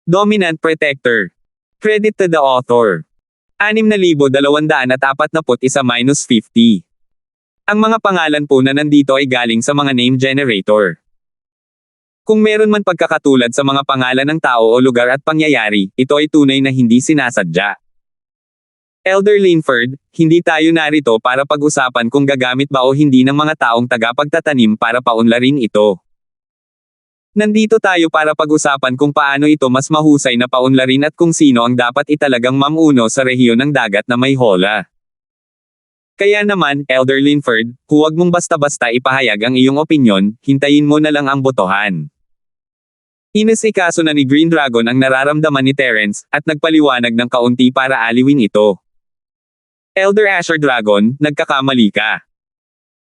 Dominant Protector. Credit to the author. 6,241-50. Ang mga pangalan po na nandito ay galing sa mga name generator. Kung meron man pagkakatulad sa mga pangalan ng tao o lugar at pangyayari, ito ay tunay na hindi sinasadya. Elder Linford, hindi tayo narito para pag-usapan kung gagamit ba o hindi ng mga taong tagapagtatanim para paunlarin ito. Nandito tayo para pag-usapan kung paano ito mas mahusay na paunlarin at kung sino ang dapat italagang mamuno sa rehiyon ng dagat na may hola. Kaya naman, Elder Linford, huwag mong basta-basta ipahayag ang iyong opinyon, hintayin mo na lang ang botohan. Inasikaso na ni Green Dragon ang nararamdaman ni Terence, at nagpaliwanag ng kaunti para aliwin ito. Elder Asher Dragon, nagkakamali ka.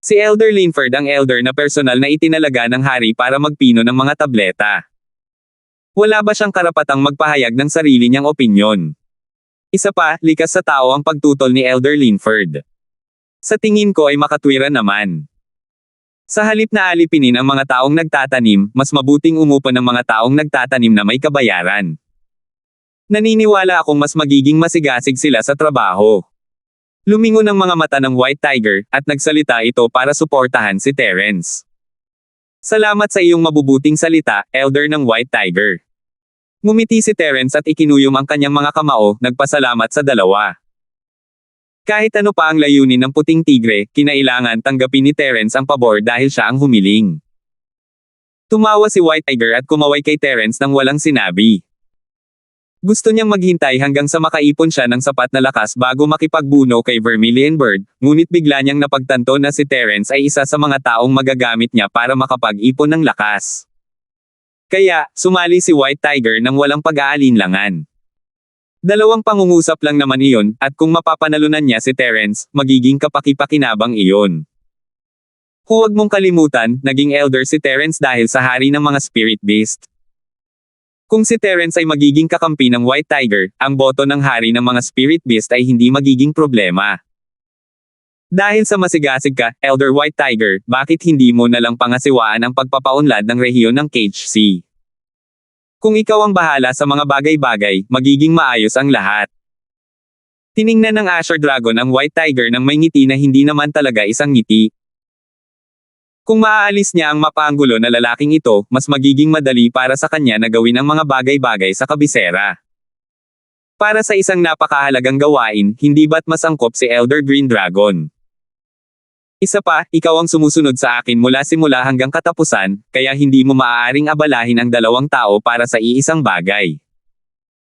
Si Elder Linford ang elder na personal na itinalaga ng hari para magpino ng mga tableta. Wala ba siyang karapatang magpahayag ng sarili niyang opinyon? Isa pa, likas sa tao ang pagtutol ni Elder Linford. Sa tingin ko ay makatwiran naman. Sa halip na alipinin ang mga taong nagtatanim, mas mabuting umupo ng mga taong nagtatanim na may kabayaran. Naniniwala akong mas magiging masigasig sila sa trabaho. Lumingon ang mga mata ng White Tiger, at nagsalita ito para suportahan si Terence. Salamat sa iyong mabubuting salita, Elder ng White Tiger. Ngumiti si Terence at ikinuyom ang kanyang mga kamao, nagpasalamat sa dalawa. Kahit ano pa ang layunin ng puting tigre, kinailangan tanggapin ni Terence ang pabor dahil siya ang humiling. Tumawa si White Tiger at kumaway kay Terence nang walang sinabi. Gusto niyang maghintay hanggang sa makaipon siya ng sapat na lakas bago makipagbuno kay Vermilion Bird, ngunit bigla niyang napagtanto na si Terence ay isa sa mga taong magagamit niya para makapag-ipon ng lakas. Kaya, sumali si White Tiger nang walang pag-aalinlangan. Dalawang pangungusap lang naman iyon, at kung mapapanalunan niya si Terence, magiging kapaki-pakinabang iyon. Huwag mong kalimutan, naging elder si Terence dahil sa hari ng mga spirit beast. Kung si Terence ay magiging kakampi ng White Tiger, ang boto ng hari ng mga spirit beast ay hindi magiging problema. Dahil sa masigasig ka, Elder White Tiger, bakit hindi mo nalang pangasiwaan ang pagpapaunlad ng rehiyon ng Cage Sea? Kung ikaw ang bahala sa mga bagay-bagay, magiging maayos ang lahat. Tiningnan ng Asher Dragon ang White Tiger ng may ngiti na hindi naman talaga isang ngiti. Kung maaalis niya ang mapaanggulo na lalaking ito, mas magiging madali para sa kanya na gawin ang mga bagay-bagay sa kabisera. Para sa isang napakahalagang gawain, hindi ba't masangkop si Elder Green Dragon? Isa pa, ikaw ang sumusunod sa akin mula simula hanggang katapusan, kaya hindi mo maaaring abalahin ang dalawang tao para sa iisang bagay.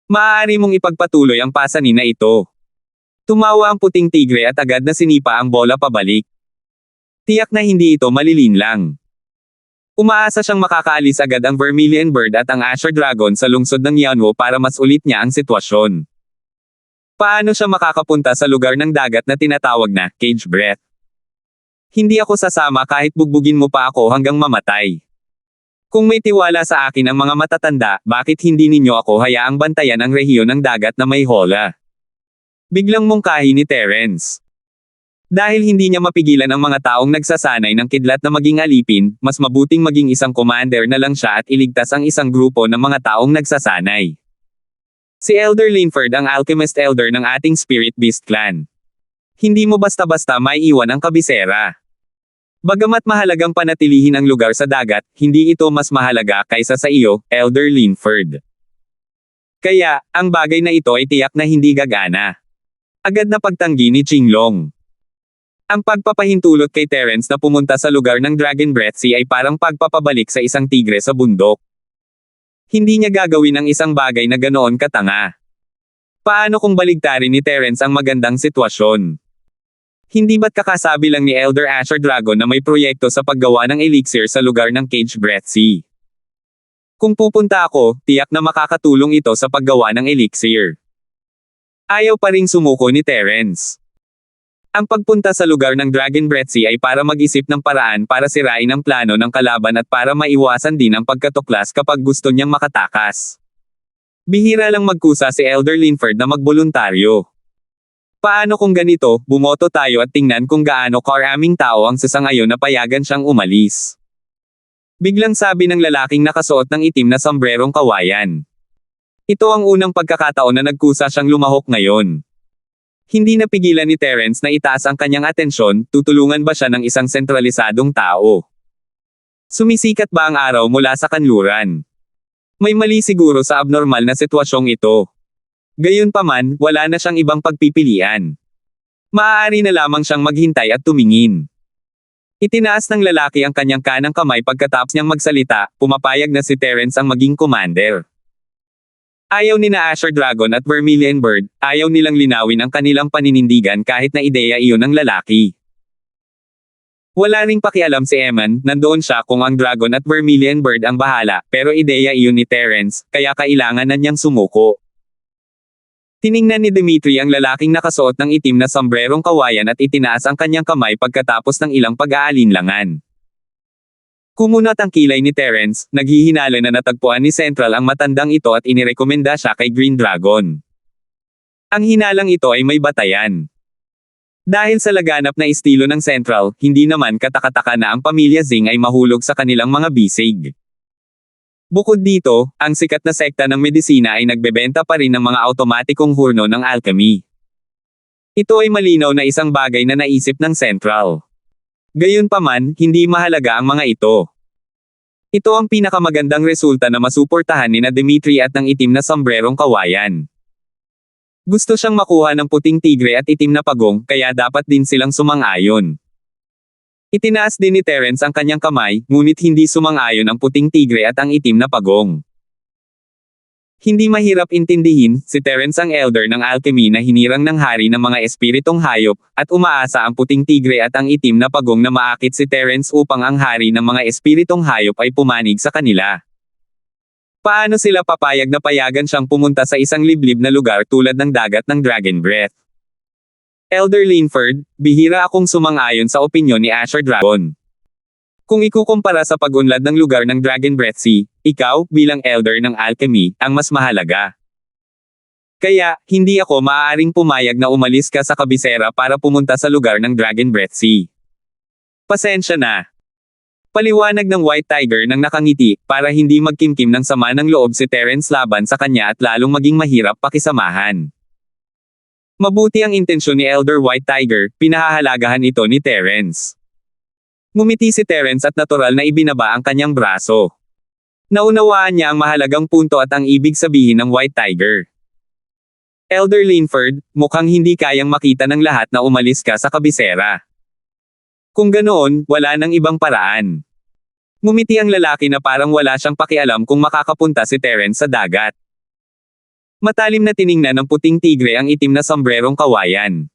Maaari mong ipagpatuloy ang pasanin na ito. Tumawa ang puting tigre at agad na sinipa ang bola pabalik. Tiyak na hindi ito malilinlang. Umaasa siyang makakaalis agad ang Vermilion Bird at ang Asher Dragon sa lungsod ng Yanwo para mas ulit niya ang sitwasyon. Paano siya makakapunta sa lugar ng dagat na tinatawag na Cage Breath? Hindi ako sasama kahit bugbugin mo pa ako hanggang mamatay. Kung may tiwala sa akin ang mga matatanda, bakit hindi ninyo ako hayaang bantayan ang rehiyon ng dagat na may hola? Biglang mungkahi ni Terence. Dahil hindi niya mapigilan ang mga taong nagsasanay ng kidlat na maging alipin, mas mabuting maging isang commander na lang siya at iligtas ang isang grupo ng mga taong nagsasanay. Si Elder Linford ang alchemist elder ng ating Spirit Beast Clan. Hindi mo basta-basta maiiwan ang kabisera. Bagamat mahalagang panatilihin ang lugar sa dagat, hindi ito mas mahalaga kaysa sa iyo, Elder Linford. Kaya, ang bagay na ito ay tiyak na hindi gagana. Agad na pagtanggi ni Qinglong. Ang pagpapahintulot kay Terence na pumunta sa lugar ng Dragon Breath Sea ay parang pagpapabalik sa isang tigre sa bundok. Hindi niya gagawin ang isang bagay na ganoon katanga. Paano kung baligtarin ni Terence ang magandang sitwasyon? Hindi ba't kakasabi lang ni Elder Asher Dragon na may proyekto sa paggawa ng elixir sa lugar ng Cage Breath Sea? Kung pupunta ako, tiyak na makakatulong ito sa paggawa ng elixir. Ayaw pa ring sumuko ni Terence. Ang pagpunta sa lugar ng Dragon Breath Sea ay para mag-isip ng paraan para sirain ang plano ng kalaban at para maiwasan din ang pagkatuklas kapag gusto niyang makatakas. Bihira lang magkusa si Elder Linford na magboluntaryo. Paano kung ganito, bumoto tayo at tingnan kung gaano karaming tao ang sasangayon na payagan siyang umalis. Biglang sabi ng lalaking nakasuot ng itim na sombrerong kawayan. Ito ang unang pagkakataon na nagkusa siyang lumahok ngayon. Hindi napigilan ni Terence na itaas ang kanyang atensyon, tutulungan ba siya ng isang sentralisadong tao? Sumisikat ba ang araw mula sa kanluran? May mali siguro sa abnormal na sitwasyong ito. Gayunpaman, wala na siyang ibang pagpipilian. Maaari na lamang siyang maghintay at tumingin. Itinaas ng lalaki ang kanyang kanang kamay pagkatapos niyang magsalita, pumapayag na si Terence ang maging commander. Ayaw ni na Asher Dragon at Vermilion Bird, ayaw nilang linawin ang kanilang paninindigan kahit na ideya iyon ng lalaki. Wala ring pakialam si Eman, nandoon siya kung ang Dragon at Vermilion Bird ang bahala, pero ideya iyon ni Terence, kaya kailangan na niyang sumuko. Tiningnan ni Dimitri ang lalaking nakasuot ng itim na sombrerong kawayan at itinaas ang kanyang kamay pagkatapos ng ilang pag-aalinlangan. Kumunat ang kilay ni Terence, naghihinala na natagpuan ni Central ang matandang ito at inirekomenda siya kay Green Dragon. Ang hinalang ito ay may batayan. Dahil sa laganap na estilo ng Central, hindi naman katakataka na ang pamilya Zing ay mahulog sa kanilang mga bisig. Bukod dito, ang sikat na sekta ng medisina ay nagbebenta pa rin ng mga automatikong hurno ng alchemy. Ito ay malinaw na isang bagay na naisip ng Central. Gayunpaman, hindi mahalaga ang mga ito. Ito ang pinakamagandang resulta na masuportahan ni na Dimitri at ng itim na sombrerong kawayan. Gusto siyang makuha ng puting tigre at itim na pagong, kaya dapat din silang sumang-ayon. Itinaas din ni Terence ang kanyang kamay, ngunit hindi sumang-ayon ang puting tigre at ang itim na pagong. Hindi mahirap intindihin, si Terence ang elder ng alchemy na hinirang ng hari ng mga espiritong hayop, at umaasa ang puting tigre at ang itim na pagong na maakit si Terence upang ang hari ng mga espiritong hayop ay pumanig sa kanila. Paano sila papayag na payagan siyang pumunta sa isang liblib na lugar tulad ng dagat ng Dragon Breath? Elder Linford, bihira akong sumang-ayon sa opinyon ni Asher Dragon. Kung ikukumpara sa pag-unlad ng lugar ng Dragon Breath Sea, ikaw, bilang elder ng alchemy, ang mas mahalaga. Kaya, hindi ako maaaring pumayag na umalis ka sa kabisera para pumunta sa lugar ng Dragon Breath Sea. Pasensya na. Paliwanag ng White Tiger nang nakangiti, para hindi magkimkim ng sama ng loob si Terence laban sa kanya at lalong maging mahirap pakisamahan. Mabuti ang intensyon ni Elder White Tiger, pinahahalagahan ito ni Terence. Ngumiti si Terence at natural na ibinaba ang kanyang braso. Naunawaan niya ang mahalagang punto at ang ibig sabihin ng White Tiger. Elder Linford, mukhang hindi kayang makita ng lahat na umalis ka sa kabisera. Kung ganoon, wala nang ibang paraan. Ngumiti ang lalaki na parang wala siyang pakialam kung makakapunta si Terence sa dagat. Matalim na tiningnan ng puting tigre ang itim na sombrerong kawayan.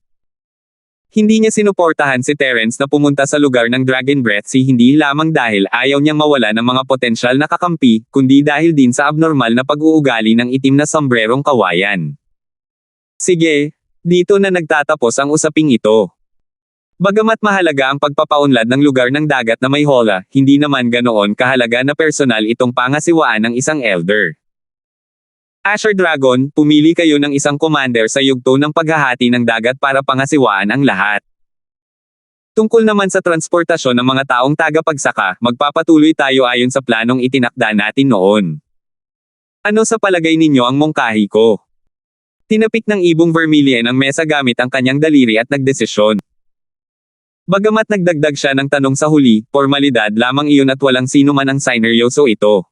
Hindi niya sinuportahan si Terence na pumunta sa lugar ng Dragon Breath Sea hindi lamang dahil ayaw niyang mawala ng mga potensyal na kakampi, kundi dahil din sa abnormal na pag-uugali ng itim na sombrerong kawayan. Sige, dito na nagtatapos ang usaping ito. Bagamat mahalaga ang pagpapaunlad ng lugar ng dagat na may hola, hindi naman ganoon kahalaga na personal itong pangasiwaan ng isang elder. Asher Dragon, pumili kayo ng isang commander sa yugto ng paghahati ng dagat para pangasiwaan ang lahat. Tungkol naman sa transportasyon ng mga taong tagapagsaka, magpapatuloy tayo ayon sa planong itinakda natin noon. Ano sa palagay ninyo ang mungkahi ko? Tinapik ng ibong Vermilion ang mesa gamit ang kanyang daliri at nagdesisyon. Bagamat nagdagdag siya ng tanong sa huli, formalidad lamang iyon at walang sino man ang sineryoso ito.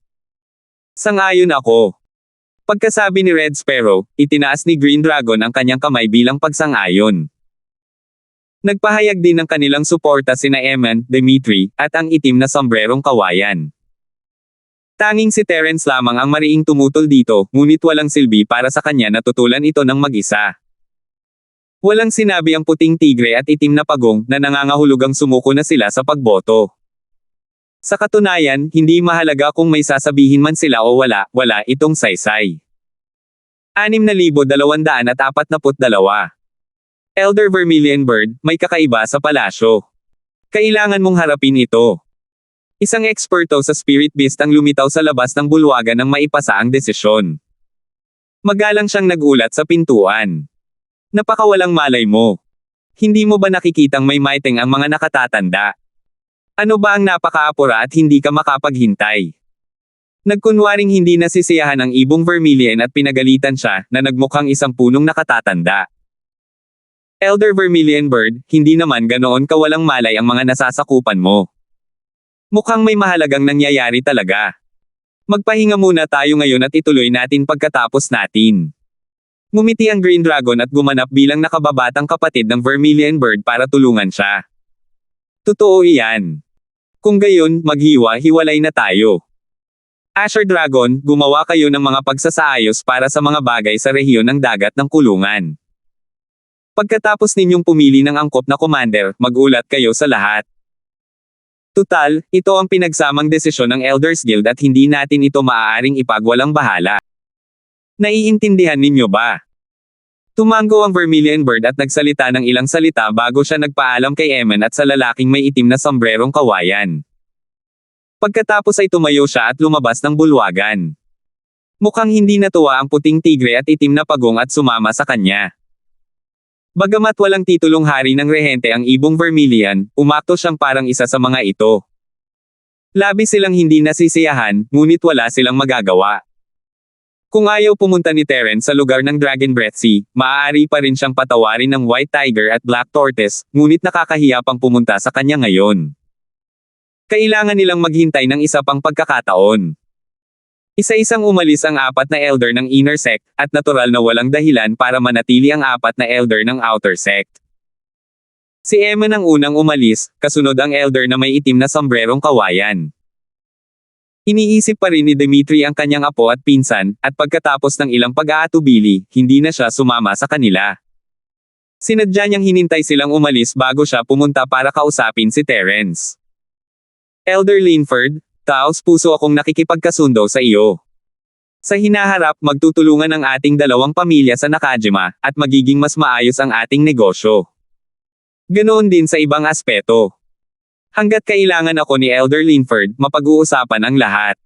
Sang-ayon ako. Pagkasabi ni Red Sparrow, itinaas ni Green Dragon ang kanyang kamay bilang pagsang-ayon. Nagpahayag din ng kanilang suporta sina Eman, Dimitri, at ang itim na sombrerong kawayan. Tanging si Terence lamang ang mariing tumutol dito, ngunit walang silbi para sa kanya na tutulan ito ng mag-isa. Walang sinabi ang puting tigre at itim na pagong na nangangahulugang sumuko na sila sa pagboto. Sa katunayan, hindi mahalaga kung may sasabihin man sila o wala itong saysay. 6,242. Elder Vermilion Bird, may kakaiba sa palasyo. Kailangan mong harapin ito. Isang eksperto sa spirit beast ang lumitaw sa labas ng bulwagan nang maipasa ang desisyon. Magalang siyang nagulat sa pintuan. Napakawalang malay mo. Hindi mo ba nakikitang may mighting ang mga nakatatanda? Ano ba ang napakaapura at hindi ka makapaghintay? Nagkunwaring hindi nasisiyahan ang ibong Vermilion at pinagalitan siya na nagmukhang isang punong nakatatanda. Elder Vermilion Bird, hindi naman ganoon kawalang malay ang mga nasasakupan mo. Mukhang may mahalagang nangyayari talaga. Magpahinga muna tayo ngayon at ituloy natin pagkatapos natin. Ngumiti ang Green Dragon at gumanap bilang nakababatang kapatid ng Vermilion Bird para tulungan siya. Totoo iyan. Kung gayon, maghiwa-hiwalay na tayo. Asher Dragon, gumawa kayo ng mga pagsasaayos para sa mga bagay sa rehiyon ng dagat ng kulungan. Pagkatapos ninyong pumili ng angkop na commander, mag-ulat kayo sa lahat. Tutal, ito ang pinagsamang desisyon ng Elders Guild at hindi natin ito maaaring ipagwalang bahala. Naiintindihan ninyo ba? Tumango ang Vermilion Bird at nagsalita ng ilang salita bago siya nagpaalam kay Eman at sa lalaking may itim na sombrerong kawayan. Pagkatapos ay tumayo siya at lumabas ng bulwagan. Mukhang hindi natuwa ang puting tigre at itim na pagong at sumama sa kanya. Bagamat walang titulong hari ng rehente ang ibong Vermilion, umakto siyang parang isa sa mga ito. Labis silang hindi nasisiyahan, ngunit wala silang magagawa. Kung ayaw pumunta ni Terence sa lugar ng Dragon Breath Sea, maaari pa rin siyang patawarin ng White Tiger at Black Tortoise, ngunit nakakahiya pang pumunta sa kanya ngayon. Kailangan nilang maghintay ng isa pang pagkakataon. Isa-isang umalis ang apat na elder ng inner sect, at natural na walang dahilan para manatili ang apat na elder ng outer sect. Si Eman ang unang umalis, kasunod ang elder na may itim na sombrerong kawayan. Iniisip pa rin ni Dimitri ang kanyang apo at pinsan, at pagkatapos ng ilang pag-aatubili, hindi na siya sumama sa kanila. Sinadya niyang hinintay silang umalis bago siya pumunta para kausapin si Terence. Elder Linford, taos puso akong nakikipagkasundo sa iyo. Sa hinaharap, magtutulungan ang ating dalawang pamilya sa Nakajima, at magiging mas maayos ang ating negosyo. Ganoon din sa ibang aspeto. Hanggat kailangan ako ni Elder Linford, mapag-uusapan ang lahat.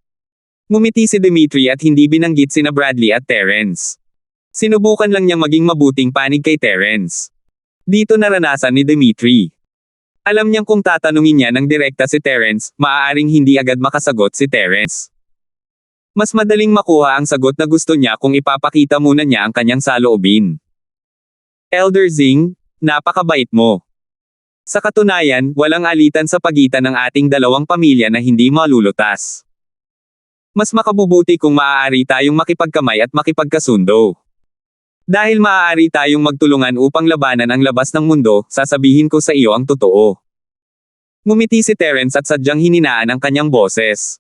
Ngumiti si Dimitri at hindi binanggit sina Bradley at Terence. Sinubukan lang niyang maging mabuting panig kay Terence. Dito naranasan ni Dimitri. Alam niyang kung tatanungin niya ng direkta si Terence, maaaring hindi agad makasagot si Terence. Mas madaling makuha ang sagot na gusto niya kung ipapakita muna niya ang kanyang saloobin. Elder Zing, napakabait mo. Sa katunayan, walang alitan sa pagitan ng ating dalawang pamilya na hindi malulutas. Mas makabubuti kung maaari tayong makipagkamay at makipagkasundo. Dahil maaari tayong magtulungan upang labanan ang labas ng mundo, sasabihin ko sa iyo ang totoo. Ngumiti si Terence at sadyang hininaan ang kanyang boses.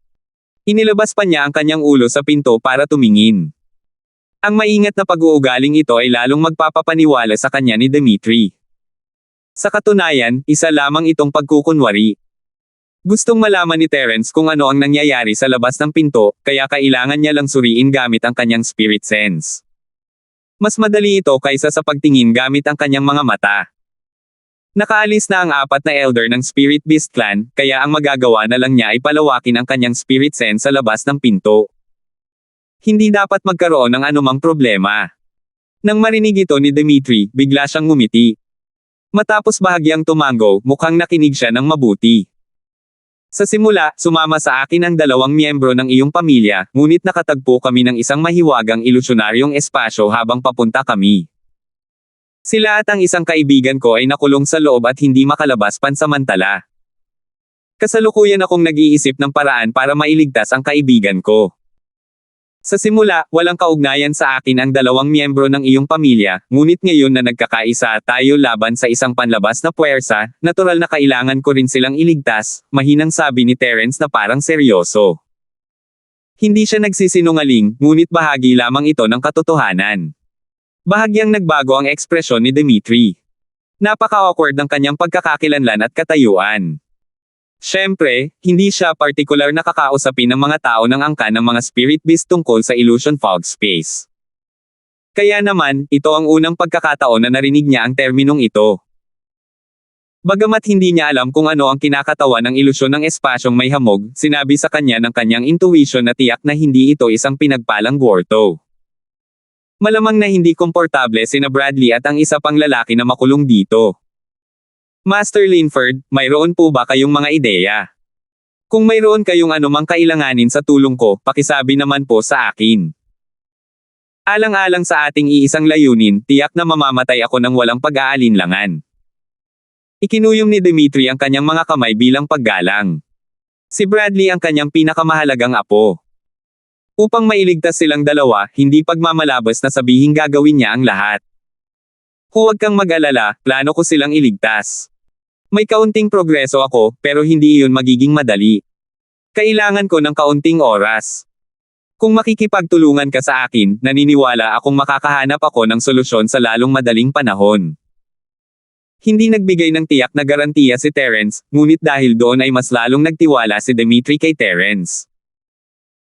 Inilabas pa niya ang kanyang ulo sa pinto para tumingin. Ang maingat na pag-uugaling ito ay lalong magpapapaniwala sa kanya ni Dimitri. Sa katunayan, isa lamang itong pagkukunwari. Gustong malaman ni Terence kung ano ang nangyayari sa labas ng pinto, kaya kailangan niya lang suriin gamit ang kanyang spirit sense. Mas madali ito kaysa sa pagtingin gamit ang kanyang mga mata. Nakaalis na ang apat na elder ng Spirit Beast Clan, kaya ang magagawa na lang niya ay palawakin ang kanyang spirit sense sa labas ng pinto. Hindi dapat magkaroon ng anumang problema. Nang marinig ito ni Dimitri, bigla siyang ngumiti. Matapos bahagyang tumango, mukhang nakinig siya ng mabuti. Sa simula, sumama sa akin ang dalawang miyembro ng iyong pamilya, ngunit nakatagpo kami ng isang mahiwagang ilusyonaryong espasyo habang papunta kami. Sila at ang isang kaibigan ko ay nakulong sa loob at hindi makalabas pansamantala. Kasalukuyan akong nag-iisip ng paraan para mailigtas ang kaibigan ko. Sa simula, walang kaugnayan sa akin ang dalawang miyembro ng iyong pamilya, ngunit ngayon na nagkakaisa tayo laban sa isang panlabas na puwersa, natural na kailangan ko rin silang iligtas, mahinang sabi ni Terence na parang seryoso. Hindi siya nagsisinungaling, ngunit bahagi lamang ito ng katotohanan. Bahagyang nagbago ang ekspresyon ni Dimitri. Napaka-awkward ng kanyang pagkakakilanlan at katayuan. Siyempre, hindi siya partikular na kakausapin ng mga tao ng angkan ng mga spirit beast tungkol sa illusion fog space. Kaya naman, ito ang unang pagkakataon na narinig niya ang terminong ito. Bagamat hindi niya alam kung ano ang kinakatawan ng ilusyon ng espasyong may hamog, sinabi sa kanya ng kanyang intuition na tiyak na hindi ito isang pinagpalang gwarto. Malamang na hindi komportable sina Bradley at ang isa pang lalaki na makulong dito. Master Linford, mayroon po ba kayong mga ideya? Kung mayroon kayong anumang kailanganin sa tulong ko, pakisabi naman po sa akin. Alang-alang sa ating iisang layunin, tiyak na mamamatay ako ng walang pag-aalinlangan. Ikinuyom ni Dimitri ang kanyang mga kamay bilang paggalang. Si Bradley ang kanyang pinakamahalagang apo. Upang mailigtas silang dalawa, hindi pagmamalabas na sabihing gagawin niya ang lahat. Huwag kang mag-alala, plano ko silang iligtas. May kaunting progreso ako, pero hindi iyon magiging madali. Kailangan ko ng kaunting oras. Kung makikipagtulungan ka sa akin, naniniwala akong makakahanap ako ng solusyon sa lalong madaling panahon. Hindi nagbigay ng tiyak na garantiya si Terence, ngunit dahil doon ay mas lalong nagtiwala si Dimitri kay Terence.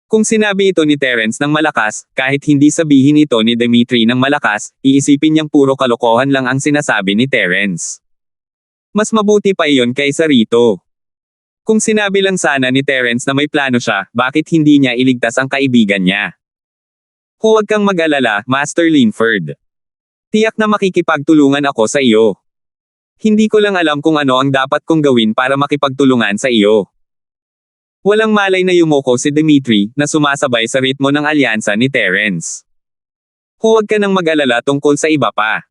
Kung sinabi ito ni Terence ng malakas, kahit hindi sabihin ito ni Dimitri ng malakas, iisipin niyang puro kalokohan lang ang sinasabi ni Terence. Mas mabuti pa iyon kaysa rito. Kung sinabi lang sana ni Terence na may plano siya, bakit hindi niya iligtas ang kaibigan niya? Huwag kang mag-alala, Master Linford. Tiyak na makikipagtulungan ako sa iyo. Hindi ko lang alam kung ano ang dapat kong gawin para makipagtulungan sa iyo. Walang malay na yumuko si Dimitri, na sumasabay sa ritmo ng alyansa ni Terence. Huwag ka nang mag-alala tungkol sa iba pa.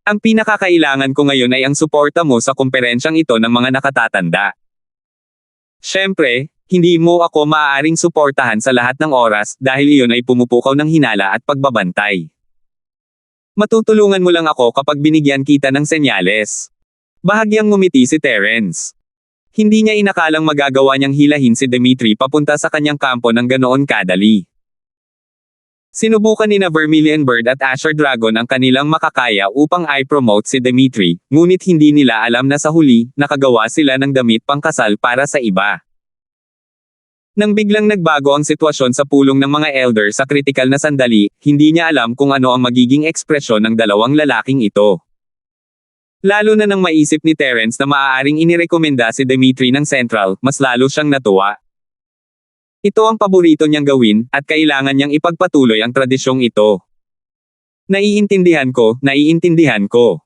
Ang pinakakailangan ko ngayon ay ang suporta mo sa komperensyang ito ng mga nakatatanda. Siyempre, hindi mo ako maaaring suportahan sa lahat ng oras dahil iyon ay pumupukaw ng hinala at pagbabantay. Matutulungan mo lang ako kapag binigyan kita ng senyales. Bahagyang ngumiti si Terence. Hindi niya inakalang magagawa niyang hilahin si Dimitri papunta sa kanyang kampo ng ganoon kadali. Sinubukan ni Vermilion Bird at Asher Dragon ang kanilang makakaya upang i-promote si Dimitri, ngunit hindi nila alam na sa huli, nakagawa sila ng damit pangkasal para sa iba. Nang biglang nagbago ang sitwasyon sa pulong ng mga elder sa kritikal na sandali, hindi niya alam kung ano ang magiging ekspresyon ng dalawang lalaking ito. Lalo na nang maisip ni Terence na maaaring inirekomenda si Dimitri ng Central, mas lalo siyang natuwa. Ito ang paborito niyang gawin, at kailangan niyang ipagpatuloy ang tradisyong ito. Naiintindihan ko.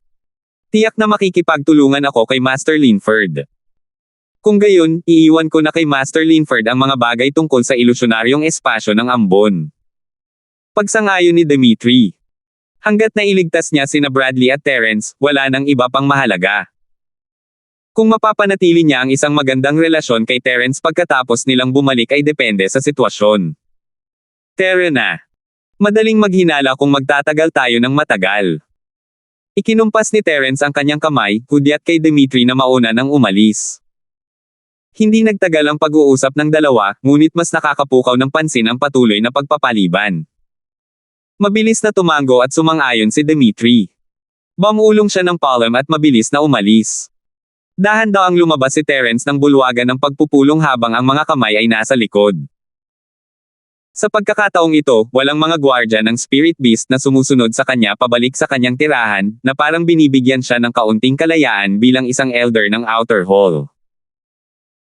Tiyak na makikipagtulungan ako kay Master Linford. Kung gayon, iiwan ko na kay Master Linford ang mga bagay tungkol sa ilusyonaryong espasyo ng ambon. Pagsangayon ni Dimitri. Hanggat nailigtas niya sina Bradley at Terence, wala nang iba pang mahalaga. Kung mapapanatili niya ang isang magandang relasyon kay Terence pagkatapos nilang bumalik ay depende sa sitwasyon. Tara na. Madaling maghinala kung magtatagal tayo ng matagal. Ikinumpas ni Terence ang kanyang kamay, hudyat kay Dimitri na mauna nang umalis. Hindi nagtagal ang pag-uusap ng dalawa, ngunit mas nakakapukaw ng pansin ang patuloy na pagpapaliban. Mabilis na tumango at sumang-ayon si Dimitri. Bumulong siya ng palm at mabilis na umalis. Dahan-dahang lumabas si Terence ng bulwagan ng pagpupulong habang ang mga kamay ay nasa likod. Sa pagkakataong ito, walang mga gwardya ng Spirit Beast na sumusunod sa kanya pabalik sa kanyang tirahan, na parang binibigyan siya ng kaunting kalayaan bilang isang elder ng Outer Hall.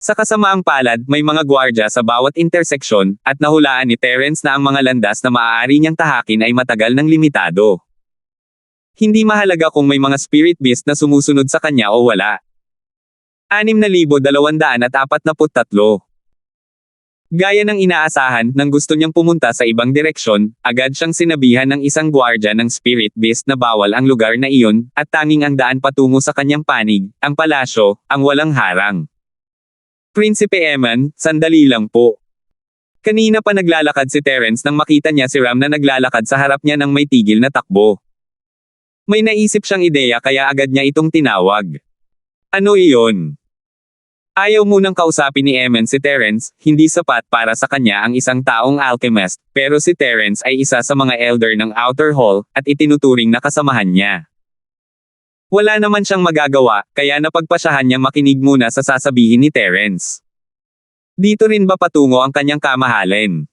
Sa kasamaang palad, may mga gwardya sa bawat interseksyon, at nahulaan ni Terence na ang mga landas na maaari niyang tahakin ay matagal ng limitado. Hindi mahalaga kung may mga Spirit Beast na sumusunod sa kanya o wala. 6,243. Gaya ng inaasahan, nang gusto niyang pumunta sa ibang direksyon, agad siyang sinabihan ng isang gwardya ng Spirit Beast na bawal ang lugar na iyon, at tanging ang daan patungo sa kanyang panig, ang palasyo, ang walang harang. Prinsipe Eman, sandali lang po. Kanina pa naglalakad si Terence nang makita niya si Ram na naglalakad sa harap niya ng may tigil na takbo. May naisip siyang ideya kaya agad niya itong tinawag. Ano iyon? Ayaw munang kausapin ni Eman si Terence, hindi sapat para sa kanya ang isang taong alchemist, pero si Terence ay isa sa mga elder ng Outer Hall, at itinuturing na kasamahan niya. Wala naman siyang magagawa, kaya napagpasyahan niyang makinig muna sa sasabihin ni Terence. Dito rin ba patungo ang kanyang kamahalan?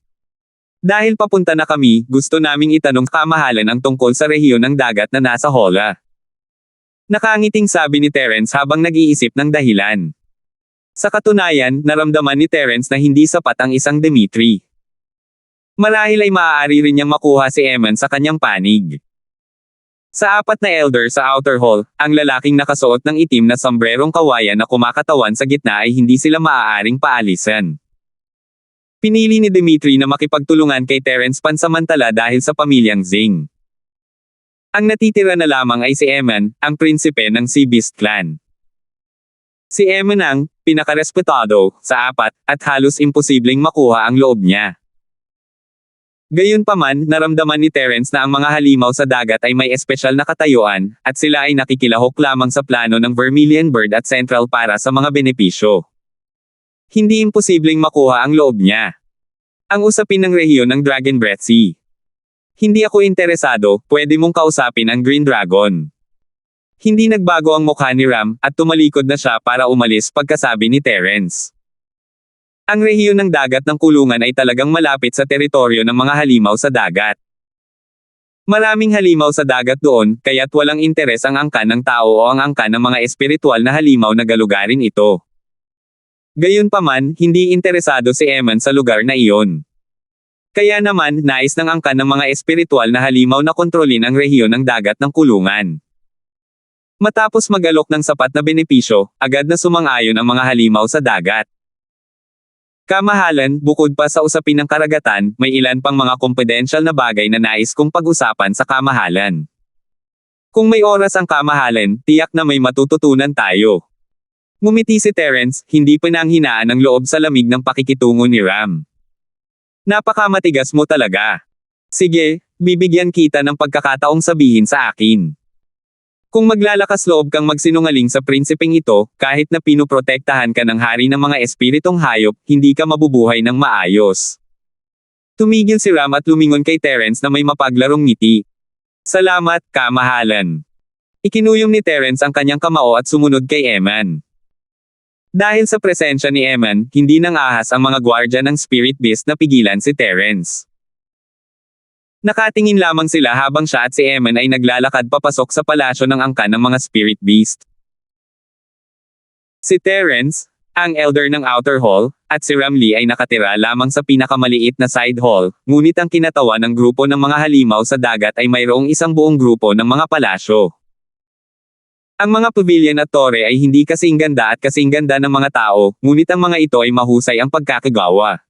Dahil papunta na kami, gusto naming itanong kamahalan ang tungkol sa rehiyon ng dagat na nasa Hola. Nakangiting sabi ni Terence habang nag-iisip ng dahilan. Sa katunayan, naramdaman ni Terence na hindi sapat ang isang Dimitri. Marahil ay maaari rin niyang makuha si Eman sa kanyang panig. Sa apat na elder sa outer hall, ang lalaking nakasuot ng itim na sombrerong kawayan na kumakatawan sa gitna ay hindi sila maaaring paalisan. Pinili ni Dimitri na makipagtulungan kay Terence pansamantala dahil sa pamilyang Zing. Ang natitira na lamang ay si Eman, ang prinsipe ng Sea Beast Clan. Si Eman ang pinakarespetado sa apat at halos imposibleng makuha ang loob niya. Gayunpaman, naramdaman ni Terence na ang mga halimaw sa dagat ay may espesyal na katayuan, at sila ay nakikilahok lamang sa plano ng Vermilion Bird at Central para sa mga benepisyo. Hindi imposibleng makuha ang loob niya. Ang usapin ng rehiyon ng Dragon Breath Sea. Hindi ako interesado, pwede mong kausapin ang Green Dragon. Hindi nagbago ang mukha ni Ram, at tumalikod na siya para umalis pagkasabi ni Terence. Ang rehiyon ng dagat ng kulungan ay talagang malapit sa teritoryo ng mga halimaw sa dagat. Maraming halimaw sa dagat doon, kaya't walang interes ang angkan ng tao o ang angkan ng mga espiritual na halimaw na galugarin ito. Gayunpaman, hindi interesado si Eman sa lugar na iyon. Kaya naman, nais ng angkan ng mga espiritual na halimaw na kontrolin ang rehiyon ng dagat ng kulungan. Matapos mag-alok ng sapat na benepisyo, agad na sumang-ayon ang mga halimaw sa dagat. Kamahalan, bukod pa sa usapin ng karagatan, may ilan pang mga confidential na bagay na nais kong pag-usapan sa kamahalan. Kung may oras ang kamahalan, tiyak na may matututunan tayo. Ngumiti si Terence, hindi pinanghinaan ang loob sa lamig ng pakikitungo ni Ram. Napakamatigas mo talaga. Sige, bibigyan kita ng pagkakataong sabihin sa akin. Kung maglalakas loob kang magsinungaling sa prinsipeng ito, kahit na pinuprotektahan ka ng hari ng mga espiritong hayop, hindi ka mabubuhay ng maayos. Tumigil si Ram at lumingon kay Terence na may mapaglarong ngiti. Salamat, kamahalan. Ikinuyom ni Terence ang kanyang kamao at sumunod kay Eman. Dahil sa presensya ni Eman, hindi nang ahas ang mga gwardya ng Spirit Beast na pigilan si Terence. Nakatingin lamang sila habang siya at si Eman ay naglalakad papasok sa palasyo ng angkan ng mga Spirit Beast. Si Terence, ang elder ng outer hall, at si Ramlee ay nakatira lamang sa pinakamaliit na side hall, ngunit ang kinatawa ng grupo ng mga halimaw sa dagat ay mayroong isang buong grupo ng mga palasyo. Ang mga pavilion at tore ay hindi kasing ganda at kasing ganda ng mga tao, ngunit ang mga ito ay mahusay ang pagkakagawa.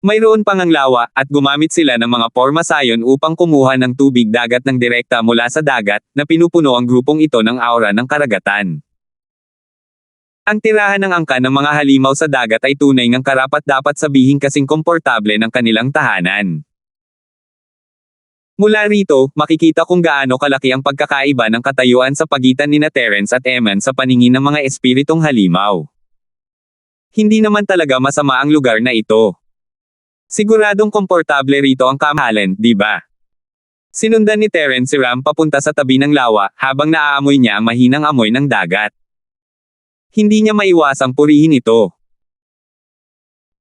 Mayroon pang ang lawa, at gumamit sila ng mga porma sayon upang kumuha ng tubig dagat ng direkta mula sa dagat, na pinupuno ang grupong ito ng aura ng karagatan. Ang tirahan ng angkan ng mga halimaw sa dagat ay tunay ngang karapat-dapat sabihin kasing komportable ng kanilang tahanan. Mula rito, makikita kung gaano kalaki ang pagkakaiba ng katayuan sa pagitan nina Terence at Eman sa paningin ng mga espiritong halimaw. Hindi naman talaga masama ang lugar na ito. Siguradong komportable rito ang kamahalan, di ba? Sinundan ni Terence si Ram papunta sa tabi ng lawa, habang naaamoy niya ang mahinang amoy ng dagat. Hindi niya maiwasang purihin ito.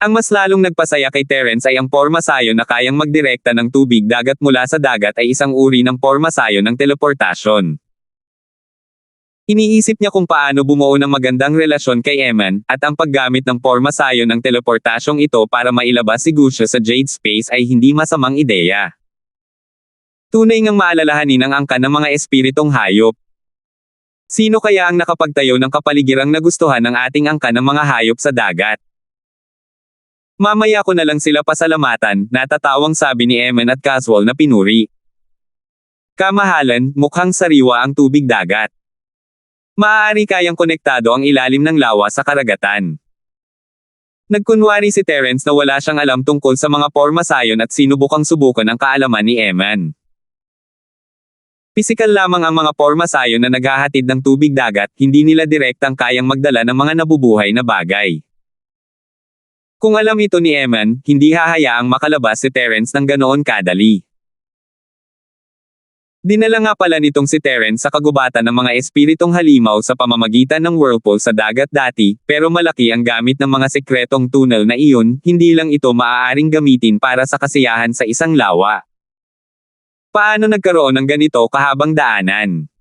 Ang mas lalong nagpasaya kay Terence ay ang porma sayon na kayang magdirekta ng tubig dagat mula sa dagat ay isang uri ng porma sayon ng teleportasyon. Iniisip niya kung paano bumuo ng magandang relasyon kay Eman, at ang paggamit ng porma sayon ng teleportasyong ito para mailabas si Gushia sa Jade Space ay hindi masamang ideya. Tunay ngang maalalahanin ang angkan ng mga espiritong hayop. Sino kaya ang nakapagtayo ng kapaligirang nagustuhan ng ating angkan ng mga hayop sa dagat? Mamaya ko na lang sila pasalamatan, natatawang sabi ni Eman at casual na pinuri. Kamahalan, mukhang sariwa ang tubig dagat. Maaari kayang konektado ang ilalim ng lawa sa karagatan. Nagkunwari si Terence na wala siyang alam tungkol sa mga porma sayon at sinubukang subukan ang kaalaman ni Eman. Pisikal lamang ang mga porma sayon na naghahatid ng tubig dagat, hindi nila direktang kayang magdala ng mga nabubuhay na bagay. Kung alam ito ni Eman, hindi hahayaang makalabas si Terence ng ganoon kadali. Dinala nga pala nitong si Terence sa kagubatan ng mga espiritong halimaw sa pamamagitan ng whirlpool sa dagat dati, pero malaki ang gamit ng mga sekretong tunnel na iyon, hindi lang ito maaaring gamitin para sa kasiyahan sa isang lawa. Paano nagkaroon ng ganito kahabang daanan?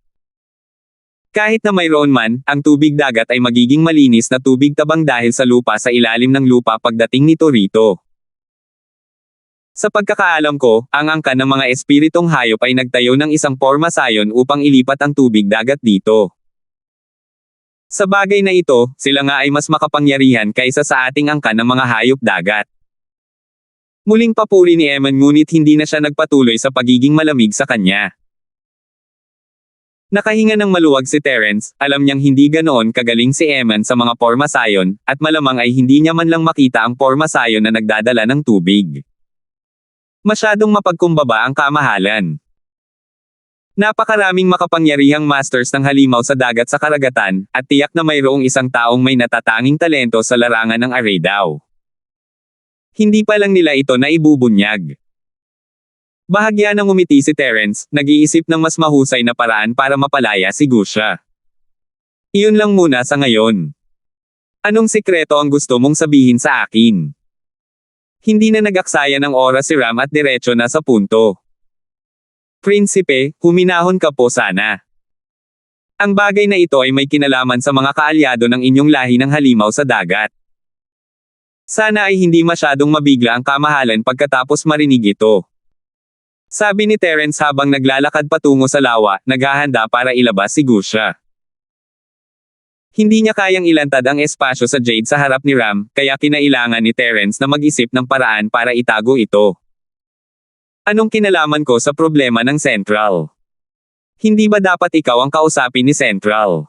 Kahit na mayroon man, ang tubig dagat ay magiging malinis na tubig tabang dahil sa lupa sa ilalim ng lupa pagdating nito rito. Sa pagkakaalam ko, ang angkan ng mga espiritong hayop ay nagtayo ng isang pormasayon upang ilipat ang tubig dagat dito. Sa bagay na ito, sila nga ay mas makapangyarihan kaysa sa ating angkan ng mga hayop dagat. Muling papuri ni Eman ngunit hindi na siya nagpatuloy sa pagiging malamig sa kanya. Nakahinga ng maluwag si Terence, alam niyang hindi ganoon kagaling si Eman sa mga pormasayon, at malamang ay hindi niya man lang makita ang pormasayon na nagdadala ng tubig. Masyadong mapagkumbaba ang kamahalan. Napakaraming makapangyarihang masters ng halimaw sa dagat sa karagatan, at tiyak na mayroong isang taong may natatanging talento sa larangan ng array daw. Hindi pa lang nila ito na ibubunyag. Bahagya ng umiti si Terence, nag-iisip ng mas mahusay na paraan para mapalaya si Gusha. Iyon lang muna sa ngayon. Anong sikreto ang gusto mong sabihin sa akin? Hindi na nag-aksaya ng oras si Ram at diretso na sa punto. Prinsipe, huminahon ka po sana. Ang bagay na ito ay may kinalaman sa mga kaalyado ng inyong lahi ng halimaw sa dagat. Sana ay hindi masyadong mabigla ang kamahalan pagkatapos marinig ito. Sabi ni Terence habang naglalakad patungo sa lawa, naghahanda para ilabas si Gusha. Hindi niya kayang ilantad ang espasyo sa Jade sa harap ni Ram, kaya kinailangan ni Terence na mag-isip ng paraan para itago ito. Anong kinalaman ko sa problema ng Central? Hindi ba dapat ikaw ang kausapin ni Central?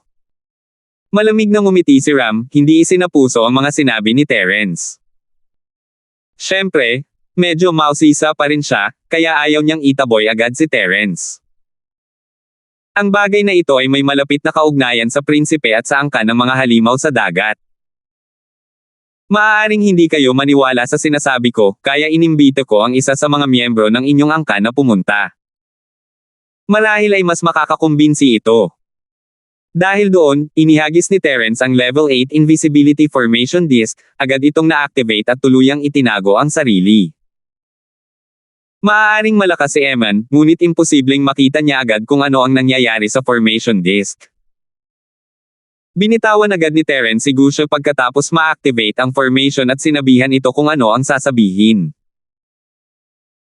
Malamig na ngumiti si Ram, hindi isinapuso ang mga sinabi ni Terence. Siyempre, medyo mausisa pa rin siya, kaya ayaw niyang itaboy agad si Terence. Ang bagay na ito ay may malapit na kaugnayan sa prinsipe at sa angkan ng mga halimaw sa dagat. Maaaring hindi kayo maniwala sa sinasabi ko, kaya inimbito ko ang isa sa mga miyembro ng inyong angkan na pumunta. Marahil ay mas makakakumbinsi ito. Dahil doon, inihagis ni Terence ang Level 8 Invisibility Formation Disc, agad itong na-activate at tuluyang itinago ang sarili. Maaaring malakas si Eman, ngunit imposibleng makita niya agad kung ano ang nangyayari sa formation disk. Binitawan agad ni Terence si Gusha pagkatapos ma-activate ang formation at sinabihan ito kung ano ang sasabihin.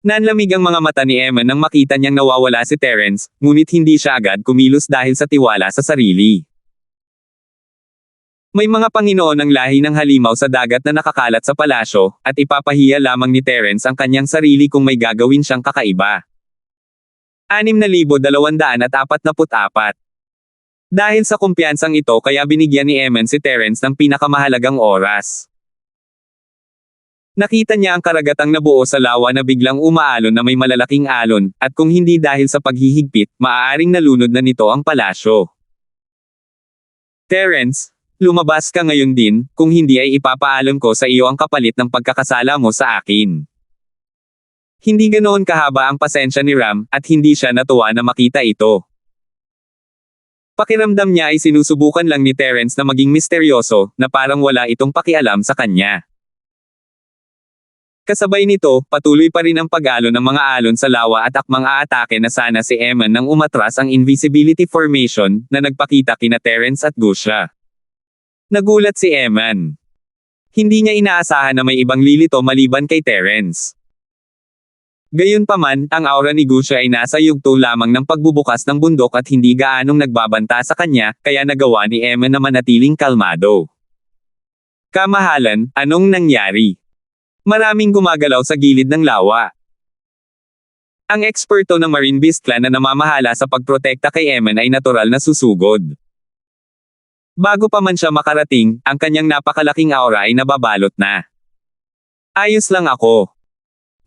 Nanlamig ang mga mata ni Eman nang makita niyang nawawala si Terence, ngunit hindi siya agad kumilos dahil sa tiwala sa sarili. May mga Panginoon ng lahi ng halimaw sa dagat na nakakalat sa palasyo, at ipapahiya lamang ni Terence ang kanyang sarili kung may gagawin siyang kakaiba. 6,244. Dahil sa kumpiyansang ito kaya binigyan ni Eman si Terence ng pinakamahalagang oras. Nakita niya ang karagatang nabuo sa lawa na biglang umaalon na may malalaking alon, at kung hindi dahil sa paghihigpit, maaaring nalunod na nito ang palasyo. Terence, lumabas ka ngayon din, kung hindi ay ipapaalam ko sa iyo ang kapalit ng pagkakasala mo sa akin. Hindi ganoon kahaba ang pasensya ni Ram, at hindi siya natuwa na makita ito. Pakiramdam niya ay sinusubukan lang ni Terence na maging misteryoso, na parang wala itong pakialam sa kanya. Kasabay nito, patuloy pa rin ang pag-alon ng mga alon sa lawa at akmang aatake na sana si Eman nang umatras ang invisibility formation, na nagpakita kina Terence at Gusha. Nagulat si Eman. Hindi niya inaasahan na may ibang lilito maliban kay Terence. Gayunpaman, ang aura ni Gusha ay nasa yugto lamang ng pagbubukas ng bundok at hindi gaanong nagbabanta sa kanya, kaya nagawa ni Eman na manatiling kalmado. Kamahalan, anong nangyari? Maraming gumagalaw sa gilid ng lawa. Ang eksperto ng Marine Beast Clan na namamahala sa pagprotekta kay Eman ay natural na susugod. Bago pa man siya makarating, ang kanyang napakalaking aura ay nababalot na. Ayos lang ako.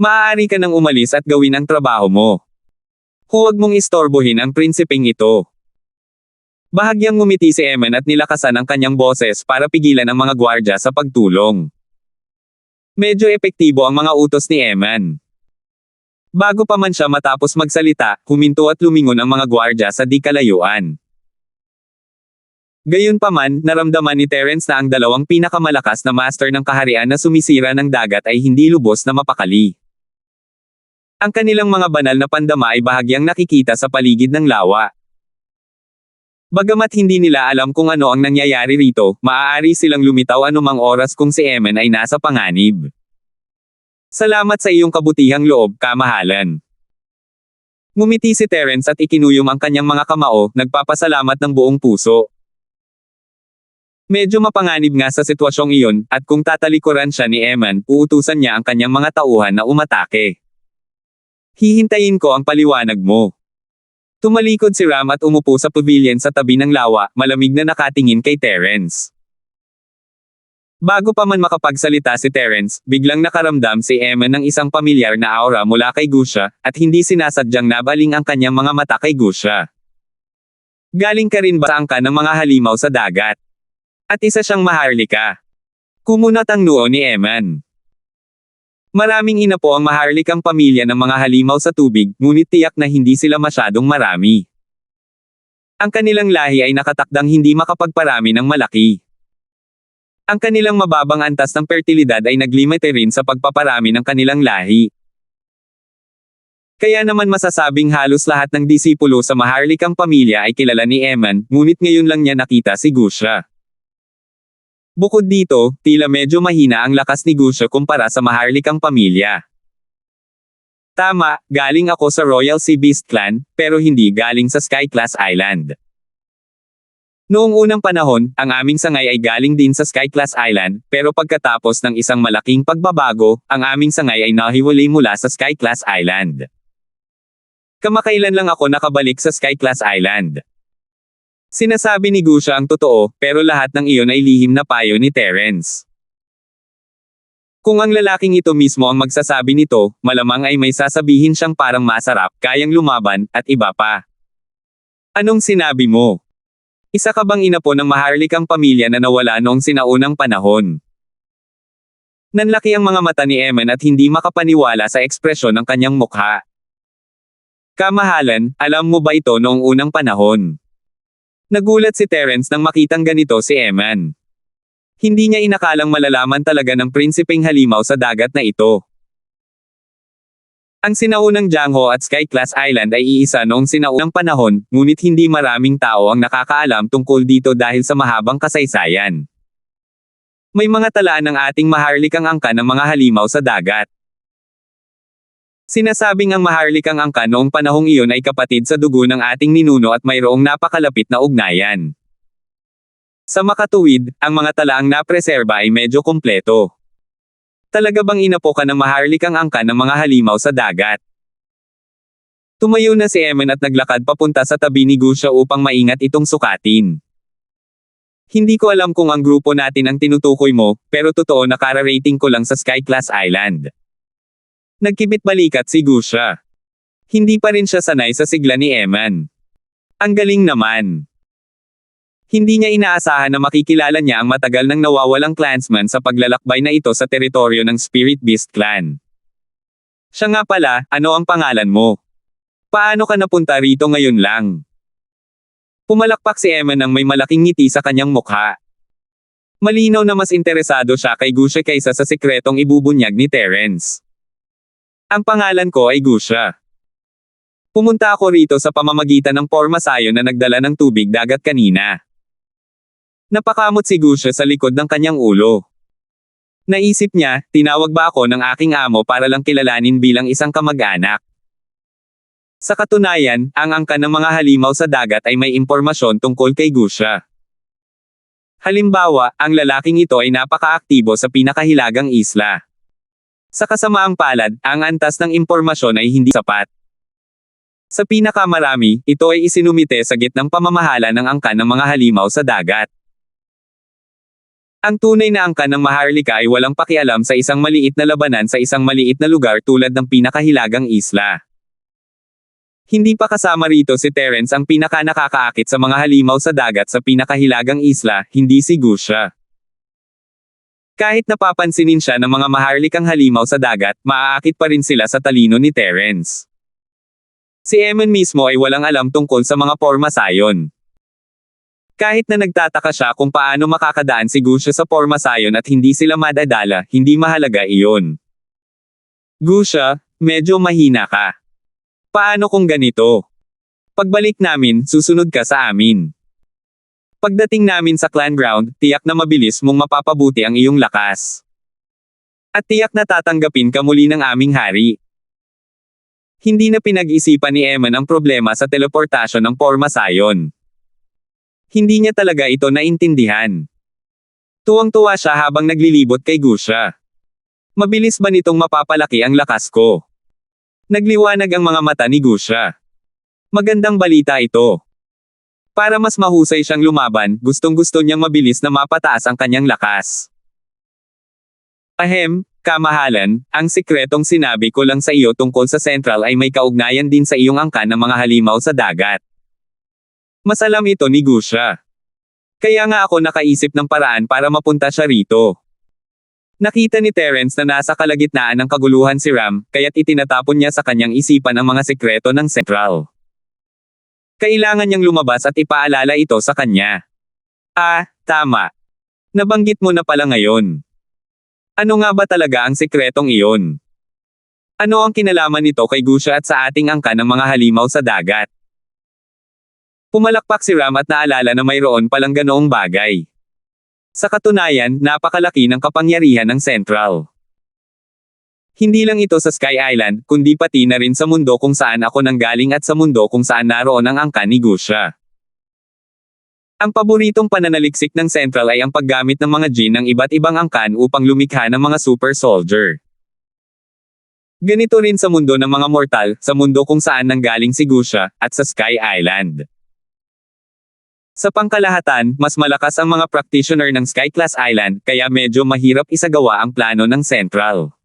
Maaari ka nang umalis at gawin ang trabaho mo. Huwag mong istorbohin ang prinsipeng ito. Bahagyang ngumiti si Eman at nilakasan ang kanyang boses para pigilan ang mga gwardya sa pagtulong. Medyo epektibo ang mga utos ni Eman. Bago pa man siya matapos magsalita, huminto at lumingon ang mga gwardya sa di kalayuan. Gayunpaman, naramdaman ni Terence na ang dalawang pinakamalakas na master ng kaharian na sumisira ng dagat ay hindi lubos na mapakali. Ang kanilang mga banal na pandama ay bahagyang nakikita sa paligid ng lawa. Bagamat hindi nila alam kung ano ang nangyayari rito, maaari silang lumitaw anumang oras kung si Eman ay nasa panganib. Salamat sa iyong kabutihang loob, kamahalan. Ngumiti si Terence at ikinuyom ang kanyang mga kamao, nagpapasalamat ng buong puso. Medyo mapanganib nga sa sitwasyong iyon, at kung tatalikuran siya ni Eman, uutusan niya ang kanyang mga tauhan na umatake. Hihintayin ko ang paliwanag mo. Tumalikod si Ram at umupo sa pavilion sa tabi ng lawa, malamig na nakatingin kay Terence. Bago pa man makapagsalita si Terence, biglang nakaramdam si Eman ng isang pamilyar na aura mula kay Gusha, at hindi sinasadyang nabaling ang kanyang mga mata kay Gusha. Galing ka rin ba sa angka ng mga halimaw sa dagat? At isa siyang maharlika. Kumunat ang noo ni Eman. Maraming ina po ang maharlikang pamilya ng mga halimaw sa tubig, ngunit tiyak na hindi sila masyadong marami. Ang kanilang lahi ay nakatakdang hindi makapagparami ng malaki. Ang kanilang mababang antas ng fertilidad ay naglimite rin sa pagpaparami ng kanilang lahi. Kaya naman masasabing halos lahat ng disipulo sa maharlikang pamilya ay kilala ni Eman, ngunit ngayon lang niya nakita si Gusha. Bukod dito, tila medyo mahina ang lakas ni Gusha kumpara sa maharlikang pamilya. Tama, galing ako sa Royal Sea Beast Clan, pero hindi galing sa Sky Class Island. Noong unang panahon, ang aming sangay ay galing din sa Sky Class Island, pero pagkatapos ng isang malaking pagbabago, ang aming sangay ay nahiwalay mula sa Sky Class Island. Kamakailan lang ako nakabalik sa Sky Class Island. Sinasabi ni Gusha ang totoo, pero lahat ng iyon ay lihim na payo ni Terence. Kung ang lalaking ito mismo ang magsasabi nito, malamang ay may sasabihin siyang parang masarap, kayang lumaban, at iba pa. Anong sinabi mo? Isa ka bang ina po ng maharlikang pamilya na nawala noong sinaunang panahon? Nanlaki ang mga mata ni Eman at hindi makapaniwala sa ekspresyon ng kanyang mukha. Kamahalan, alam mo ba ito noong unang panahon? Nagulat si Terence nang makitang ganito si Eman. Hindi niya inakalang malalaman talaga ng prinsipeng halimaw sa dagat na ito. Ang sinaunang Jangho at Sky Class Island ay iisa noong sinaunang panahon, ngunit hindi maraming tao ang nakakaalam tungkol dito dahil sa mahabang kasaysayan. May mga talaan ng ating maharlikang angka ng mga halimaw sa dagat. Sinasabing ang maharlikang angka noong panahong iyon ay kapatid sa dugo ng ating ninuno at mayroong napakalapit na ugnayan. Sa makatuwid, ang mga talaang napreserba ay medyo kumpleto. Talaga bang ina po ka ng maharlikang angka ng mga halimaw sa dagat? Tumayo na si Eman at naglakad papunta sa tabi ni Gusha upang maingat itong sukatin. Hindi ko alam kung ang grupo natin ang tinutukoy mo, pero totoo na kararating ko lang sa Sky Class Island. Nagkibit balikat si Gusha. Hindi pa rin siya sanay sa sigla ni Eman. Ang galing naman. Hindi niya inaasahan na makikilala niya ang matagal nang nawawalang clansman sa paglalakbay na ito sa teritoryo ng Spirit Beast Clan. Siya nga pala, ano ang pangalan mo? Paano ka napunta rito ngayon lang? Pumalakpak si Eman nang may malaking ngiti sa kanyang mukha. Malinaw na mas interesado siya kay Gusha kaysa sa sikretong ibubunyag ni Terence. Ang pangalan ko ay Gusha. Pumunta ako rito sa pamamagitan ng pormasayo na nagdala ng tubig dagat kanina. Napakamot si Gusha sa likod ng kanyang ulo. Naisip niya, tinawag ba ako ng aking amo para lang kilalanin bilang isang kamag-anak? Sa katunayan, ang angka ng mga halimaw sa dagat ay may impormasyon tungkol kay Gusha. Halimbawa, ang lalaking ito ay napakaaktibo sa pinakahilagang isla. Sa kasamaang palad, ang antas ng impormasyon ay hindi sapat. Sa pinakamarami, ito ay isinumite sa gitnang pamamahala ng angka ng mga halimaw sa dagat. Ang tunay na angka ng maharlika ay walang pakialam sa isang maliit na labanan sa isang maliit na lugar tulad ng pinakahilagang isla. Hindi pa kasama rito si Terence ang pinakanakakaakit sa mga halimaw sa dagat sa pinakahilagang isla, hindi si Gusha. Kahit napapansinin siya ng mga maharlikang halimaw sa dagat, maaakit pa rin sila sa talino ni Terence. Si Eman mismo ay walang alam tungkol sa mga pormasayon. Kahit na nagtataka siya kung paano makakadaan si Gusha sa pormasayon at hindi sila madadala, hindi mahalaga iyon. Gusha, medyo mahina ka. Paano kung ganito? Pagbalik namin, susunod ka sa amin. Pagdating namin sa clan ground, tiyak na mabilis mong mapapabuti ang iyong lakas. At tiyak na tatanggapin ka muli ng aming hari. Hindi na pinag-isipan ni Eman ang problema sa teleportasyon ng Porma Sion. Hindi niya talaga ito naintindihan. Tuwang-tuwa siya habang naglilibot kay Gusha. Mabilis ba nitong mapapalaki ang lakas ko? Nagliwanag ang mga mata ni Gusha. Magandang balita ito. Para mas mahusay siyang lumaban, gustong-gusto niyang mabilis na mapataas ang kanyang lakas. Ahem, kamahalan, ang sikretong sinabi ko lang sa iyo tungkol sa Central ay may kaugnayan din sa iyong angkan ng mga halimaw sa dagat. Mas alam ito ni Gusha. Kaya nga ako nakaisip ng paraan para mapunta siya rito. Nakita ni Terence na nasa kalagitnaan ng kaguluhan si Ram, kaya't itinatapon niya sa kanyang isipan ang mga sekreto ng Central. Kailangan niyang lumabas at ipaalala ito sa kanya. Ah, tama. Nabanggit mo na pala ngayon. Ano nga ba talaga ang sekretong iyon? Ano ang kinalaman nito kay Gusha at sa ating angkan ng mga halimaw sa dagat? Pumalakpak si Ram at naalala na mayroon palang ganoong bagay. Sa katunayan, napakalaki ng kapangyarihan ng Central. Hindi lang ito sa Sky Island, kundi pati na rin sa mundo kung saan ako nanggaling at sa mundo kung saan naroon ang angkan ni Gusha. Ang paboritong pananaliksik ng Central ay ang paggamit ng mga Jin ng iba't ibang angkan upang lumikha ng mga super soldier. Ganito rin sa mundo ng mga mortal, sa mundo kung saan nanggaling si Gusha, at sa Sky Island. Sa pangkalahatan, mas malakas ang mga practitioner ng Sky Class Island, kaya medyo mahirap isagawa ang plano ng Central.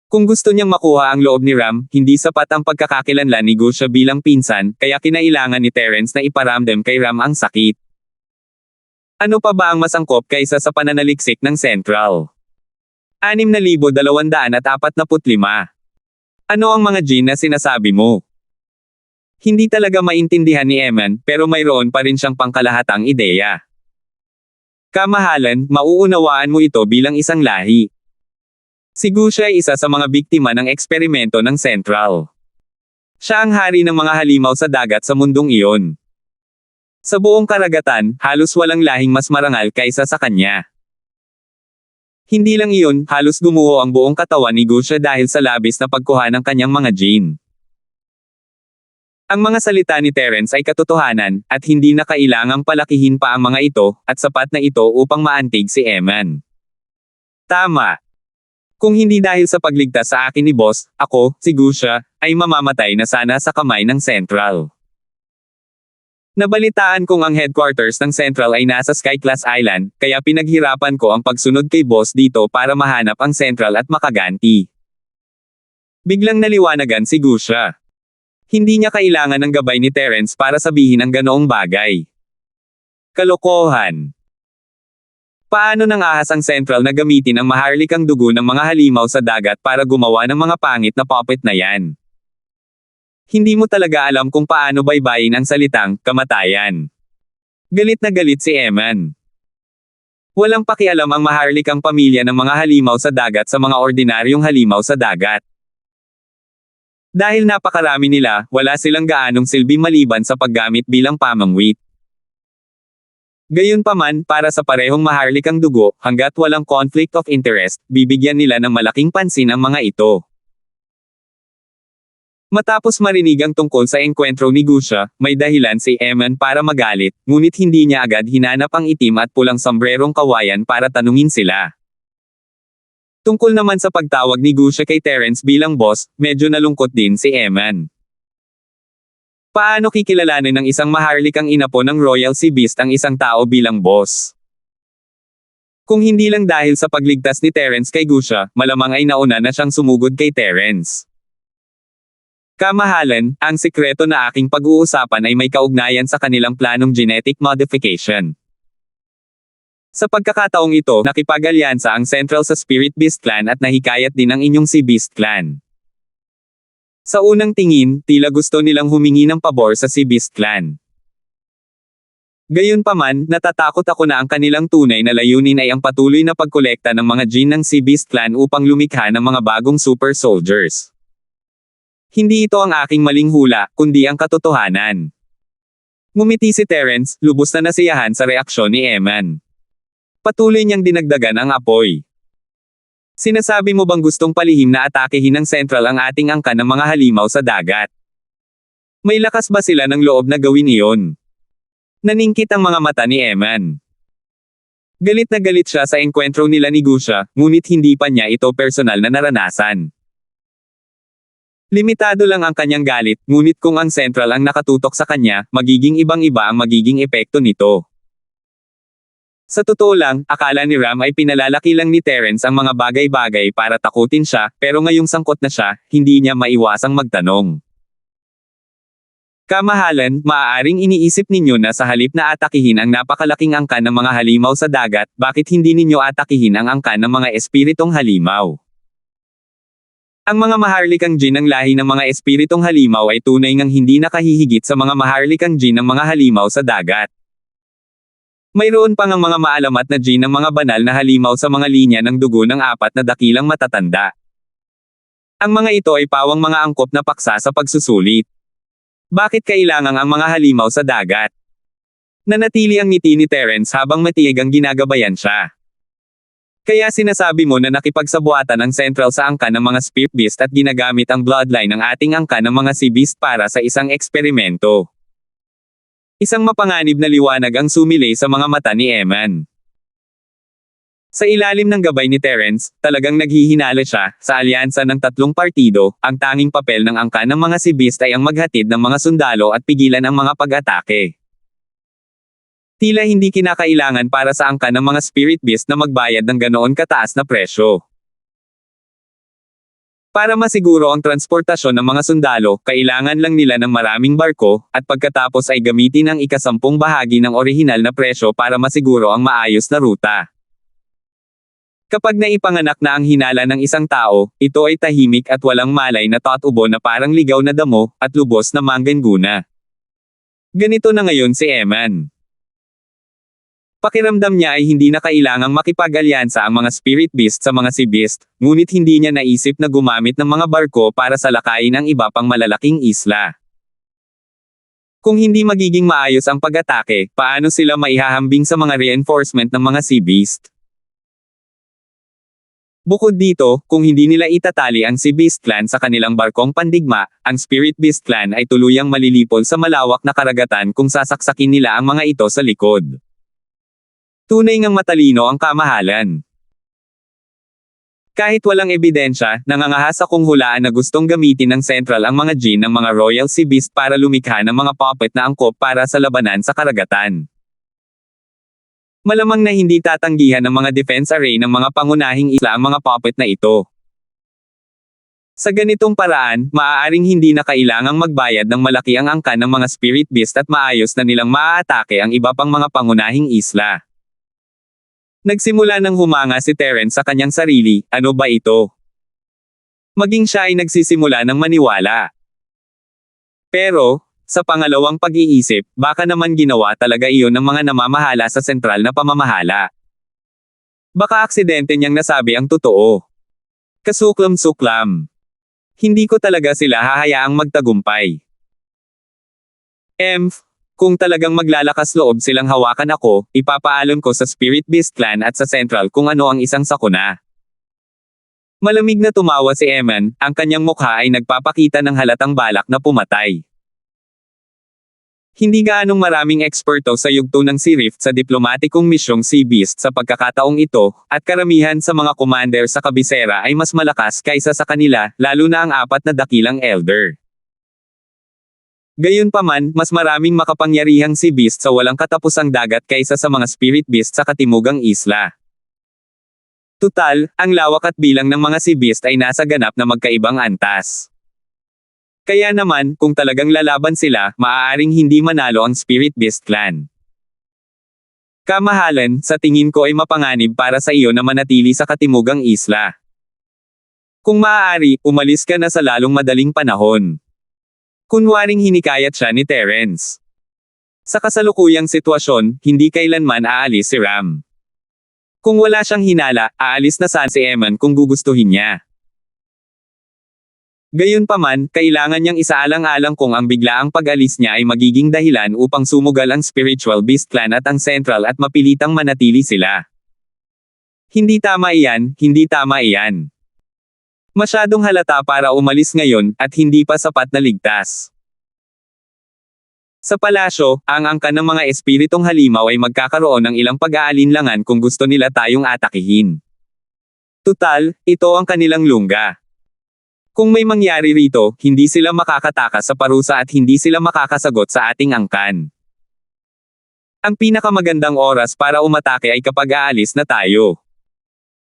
Kung gusto niyang makuha ang loob ni Ram, hindi sapat ang pagkakakilanlan ni Gusha bilang pinsan, kaya kinailangan ni Terence na iparamdam kay Ram ang sakit. Ano pa ba ang mas angkop kaysa sa pananaliksik ng Central? 6,245. Ano ang mga Jin na sinasabi mo? Hindi talaga maintindihan ni Eman, pero mayroon pa rin siyang pangkalahatang ideya. Kamahalan, mauunawaan mo ito bilang isang lahi. Si Gusha ay isa sa mga biktima ng eksperimento ng Central. Siya ang hari ng mga halimaw sa dagat sa mundong iyon. Sa buong karagatan, halos walang lahing mas marangal kaysa sa kanya. Hindi lang iyon, halos gumuho ang buong katawan ni Gusha dahil sa labis na pagkuha ng kanyang mga Jin. Ang mga salita ni Terence ay katotohanan, at hindi na kailangang palakihin pa ang mga ito, at sapat na ito upang maantig si Eman. Tama. Kung hindi dahil sa pagligtas sa akin ni Boss, ako, si Gusha, ay mamamatay na sana sa kamay ng Central. Nabalitaan kong ang headquarters ng Central ay nasa Sky Class Island, kaya pinaghirapan ko ang pagsunod kay Boss dito para mahanap ang Central at makaganti. Biglang naliwanagan si Gusha. Hindi niya kailangan ng gabay ni Terence para sabihin ang ganoong bagay. Kalokohan. Paano nang ahas ang Central na gamitin ang maharlikang dugo ng mga halimaw sa dagat para gumawa ng mga pangit na puppet na yan? Hindi mo talaga alam kung paano baybayin ang salitang kamatayan. Galit na galit si Eman. Walang pakialam ang maharlikang pamilya ng mga halimaw sa dagat sa mga ordinaryong halimaw sa dagat. Dahil napakarami nila, wala silang gaanong silbi maliban sa paggamit bilang pamangwit. Gayunpaman, para sa parehong maharlikang dugo, hanggat walang conflict of interest, bibigyan nila ng malaking pansin ang mga ito. Matapos marinig ang tungkol sa engkwentro ni Gusha, may dahilan si Eman para magalit, ngunit hindi niya agad hinanap ang itim at pulang sombrerong kawayan para tanungin sila. Tungkol naman sa pagtawag ni Gusha kay Terence bilang boss, medyo nalungkot din si Eman. Paano kikilalanin ng isang maharlikang inapo ng Royal Sea Beast ang isang tao bilang boss? Kung hindi lang dahil sa pagligtas ni Terence kay Gusha, malamang ay nauna na siyang sumugod kay Terence. Kamahalan, ang sikreto na aking pag-uusapan ay may kaugnayan sa kanilang planong genetic modification. Sa pagkakataong ito, nakipag-alyansa ang Central sa Spirit Beast Clan at nahikayat din ang inyong Sea Beast Clan. Sa unang tingin, tila gusto nilang humingi ng pabor sa Sea Beast Clan. Gayunpaman, natatakot ako na ang kanilang tunay na layunin ay ang patuloy na pagkolekta ng mga Jin ng Sea Beast Clan upang lumikha ng mga bagong super soldiers. Hindi ito ang aking maling hula, kundi ang katotohanan. Ngumiti si Terence, lubos na nasiyahan sa reaksyon ni Eman. Patuloy niyang dinagdagan ang apoy. Sinasabi mo bang gustong palihim na atakehin ng Central ang ating angkan ng mga halimaw sa dagat? May lakas ba sila ng loob na gawin iyon? Naningkit ang mga mata ni Eman. Galit na galit siya sa engkwentro nila ni Gusha, ngunit hindi pa niya ito personal na naranasan. Limitado lang ang kanyang galit, ngunit kung ang Central ang nakatutok sa kanya, magiging ibang-iba ang magiging epekto nito. Sa totoo lang, akala ni Ram ay pinalalaki lang ni Terence ang mga bagay-bagay para takutin siya, pero ngayong sangkot na siya, hindi niya maiwasang magtanong. Kamahalan, maaaring iniisip ninyo na sa halip na atakihin ang napakalaking angkan ng mga halimaw sa dagat, bakit hindi ninyo atakihin ang angkan ng mga espiritong halimaw? Ang mga maharlikang jin ng lahi ng mga espiritong halimaw ay tunay ngang hindi nakahihigit sa mga maharlikang jin ng mga halimaw sa dagat. Mayroon pang ang mga maalamat na jin ng mga banal na halimaw sa mga linya ng dugo ng 4 na dakilang matatanda. Ang mga ito ay pawang mga angkop na paksa sa pagsusulit. Bakit kailangan ang mga halimaw sa dagat? Nanatili ang ngiti ni Terence habang matiig ang ginagabayan siya. Kaya sinasabi mo na nakipagsabuatan ang Central sa angkan ng mga spirit beast at ginagamit ang bloodline ng ating angkan ng mga sea beast para sa isang eksperimento. Isang mapanganib na liwanag ang sumilay sa mga mata ni Eman. Sa ilalim ng gabay ni Terence, talagang naghihinala siya, sa alyansa ng 3 partido, ang tanging papel ng angkan ng mga sea beast ay ang maghatid ng mga sundalo at pigilan ang mga pag-atake. Tila hindi kinakailangan para sa angkan ng mga spirit beast na magbayad ng ganoon kataas na presyo. Para masiguro ang transportasyon ng mga sundalo, kailangan lang nila ng maraming barko, at pagkatapos ay gamitin ang 10 bahagi ng orihinal na presyo para masiguro ang maayos na ruta. Kapag naipanganak na ang hinala ng isang tao, ito ay tahimik at walang malay na tatubo na parang ligaw na damo, at lubos na manggana. Ganito na ngayon si Eman. Pakiramdam niya ay hindi na kailangang makipag-alyansa ang mga spirit beast sa mga sea beast, ngunit hindi niya naisip na gumamit ng mga barko para salakayin ang iba pang malalaking isla. Kung hindi magiging maayos ang pag-atake, paano sila maihahambing sa mga reinforcement ng mga sea beast? Bukod dito, kung hindi nila itatali ang Sea Beast Clan sa kanilang barkong pandigma, ang Spirit Beast Clan ay tuluyang malilipol sa malawak na karagatan kung sasaksakin nila ang mga ito sa likod. Tunay ngang matalino ang kamahalan. Kahit walang ebidensya, nangangahas akong hulaan na gustong gamitin ng Central ang mga jin ng mga Royal Sea Beast para lumikha ng mga puppet na angkop para sa labanan sa karagatan. Malamang na hindi tatanggihan ng mga defense array ng mga pangunahing isla ang mga puppet na ito. Sa ganitong paraan, maaaring hindi na kailangang magbayad ng malaki ang angkan ng mga spirit beast at maayos na nilang maaatake ang iba pang mga pangunahing isla. Nagsimula nang humanga si Terence sa kanyang sarili, ano ba ito? Maging siya ay nagsisimula ng maniwala. Pero, sa pangalawang pag-iisip, baka naman ginawa talaga iyon ng mga namamahala sa sentral na pamamahala. Baka aksidente niyang nasabi ang totoo. Kasuklam-suklam. Hindi ko talaga sila hahayaang magtagumpay. Kung talagang maglalakas loob silang hawakan ako, ipapaalam ko sa Spirit Beast Clan at sa Central kung ano ang isang sakuna. Malamig na tumawa si Eman, ang kanyang mukha ay nagpapakita ng halatang balak na pumatay. Hindi gaanong maraming eksperto sa yugto ng Sea Rift sa diplomatikong misyong Sea Beast sa pagkakataong ito, at karamihan sa mga commander sa kabisera ay mas malakas kaysa sa kanila, lalo na ang 4 na dakilang elder. Gayunpaman, mas maraming makapangyarihang Sea Beast sa walang katapusang dagat kaysa sa mga Spirit Beast sa katimugang isla. Tutal, ang lawak at bilang ng mga Sea Beast ay nasa ganap na magkaibang antas. Kaya naman, kung talagang lalaban sila, maaaring hindi manalo ang Spirit Beast Clan. Kamahalan, sa tingin ko ay mapanganib para sa iyo na manatili sa katimugang isla. Kung maaari, umalis ka na sa lalong madaling panahon. Kunwaring hinikayat siya ni Terence. Sa kasalukuyang sitwasyon, hindi kailanman aalis si Ram. Kung wala siyang hinala, aalis na saan si Eman kung gugustuhin niya. Gayunpaman, kailangan niyang isaalang-alang kung ang biglaang pag-alis niya ay magiging dahilan upang sumugal ang Spiritual Beast Clan at ang Central at mapilitang manatili sila. Hindi tama iyan, hindi tama iyan. Masyadong halata para umalis ngayon, at hindi pa sapat na ligtas. Sa palasyo, ang angkan ng mga espiritong halimaw ay magkakaroon ng ilang pag-aalinlangan kung gusto nila tayong atakihin. Tutal, ito ang kanilang lungga. Kung may mangyari rito, hindi sila makakatakas sa parusa at hindi sila makakasagot sa ating angkan. Ang pinakamagandang oras para umatake ay kapag aalis na tayo.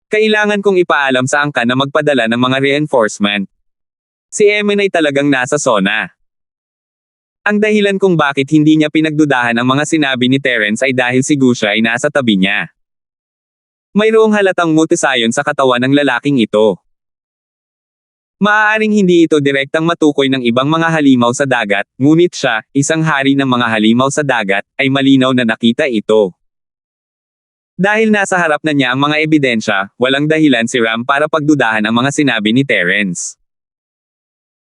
Kailangan kong ipaalam sa angkan na magpadala ng mga reinforcement. Si Emin ay talagang nasa zona. Ang dahilan kung bakit hindi niya pinagdudahan ang mga sinabi ni Terence ay dahil si Gusha ay nasa tabi niya. Mayroong halatang mutisayon sa katawan ng lalaking ito. Maaaring hindi ito direktang matukoy ng ibang mga halimaw sa dagat, ngunit siya, isang hari ng mga halimaw sa dagat, ay malinaw na nakita ito. Dahil nasa harap na niya ang mga ebidensya, walang dahilan si Ram para pagdudahan ang mga sinabi ni Terence.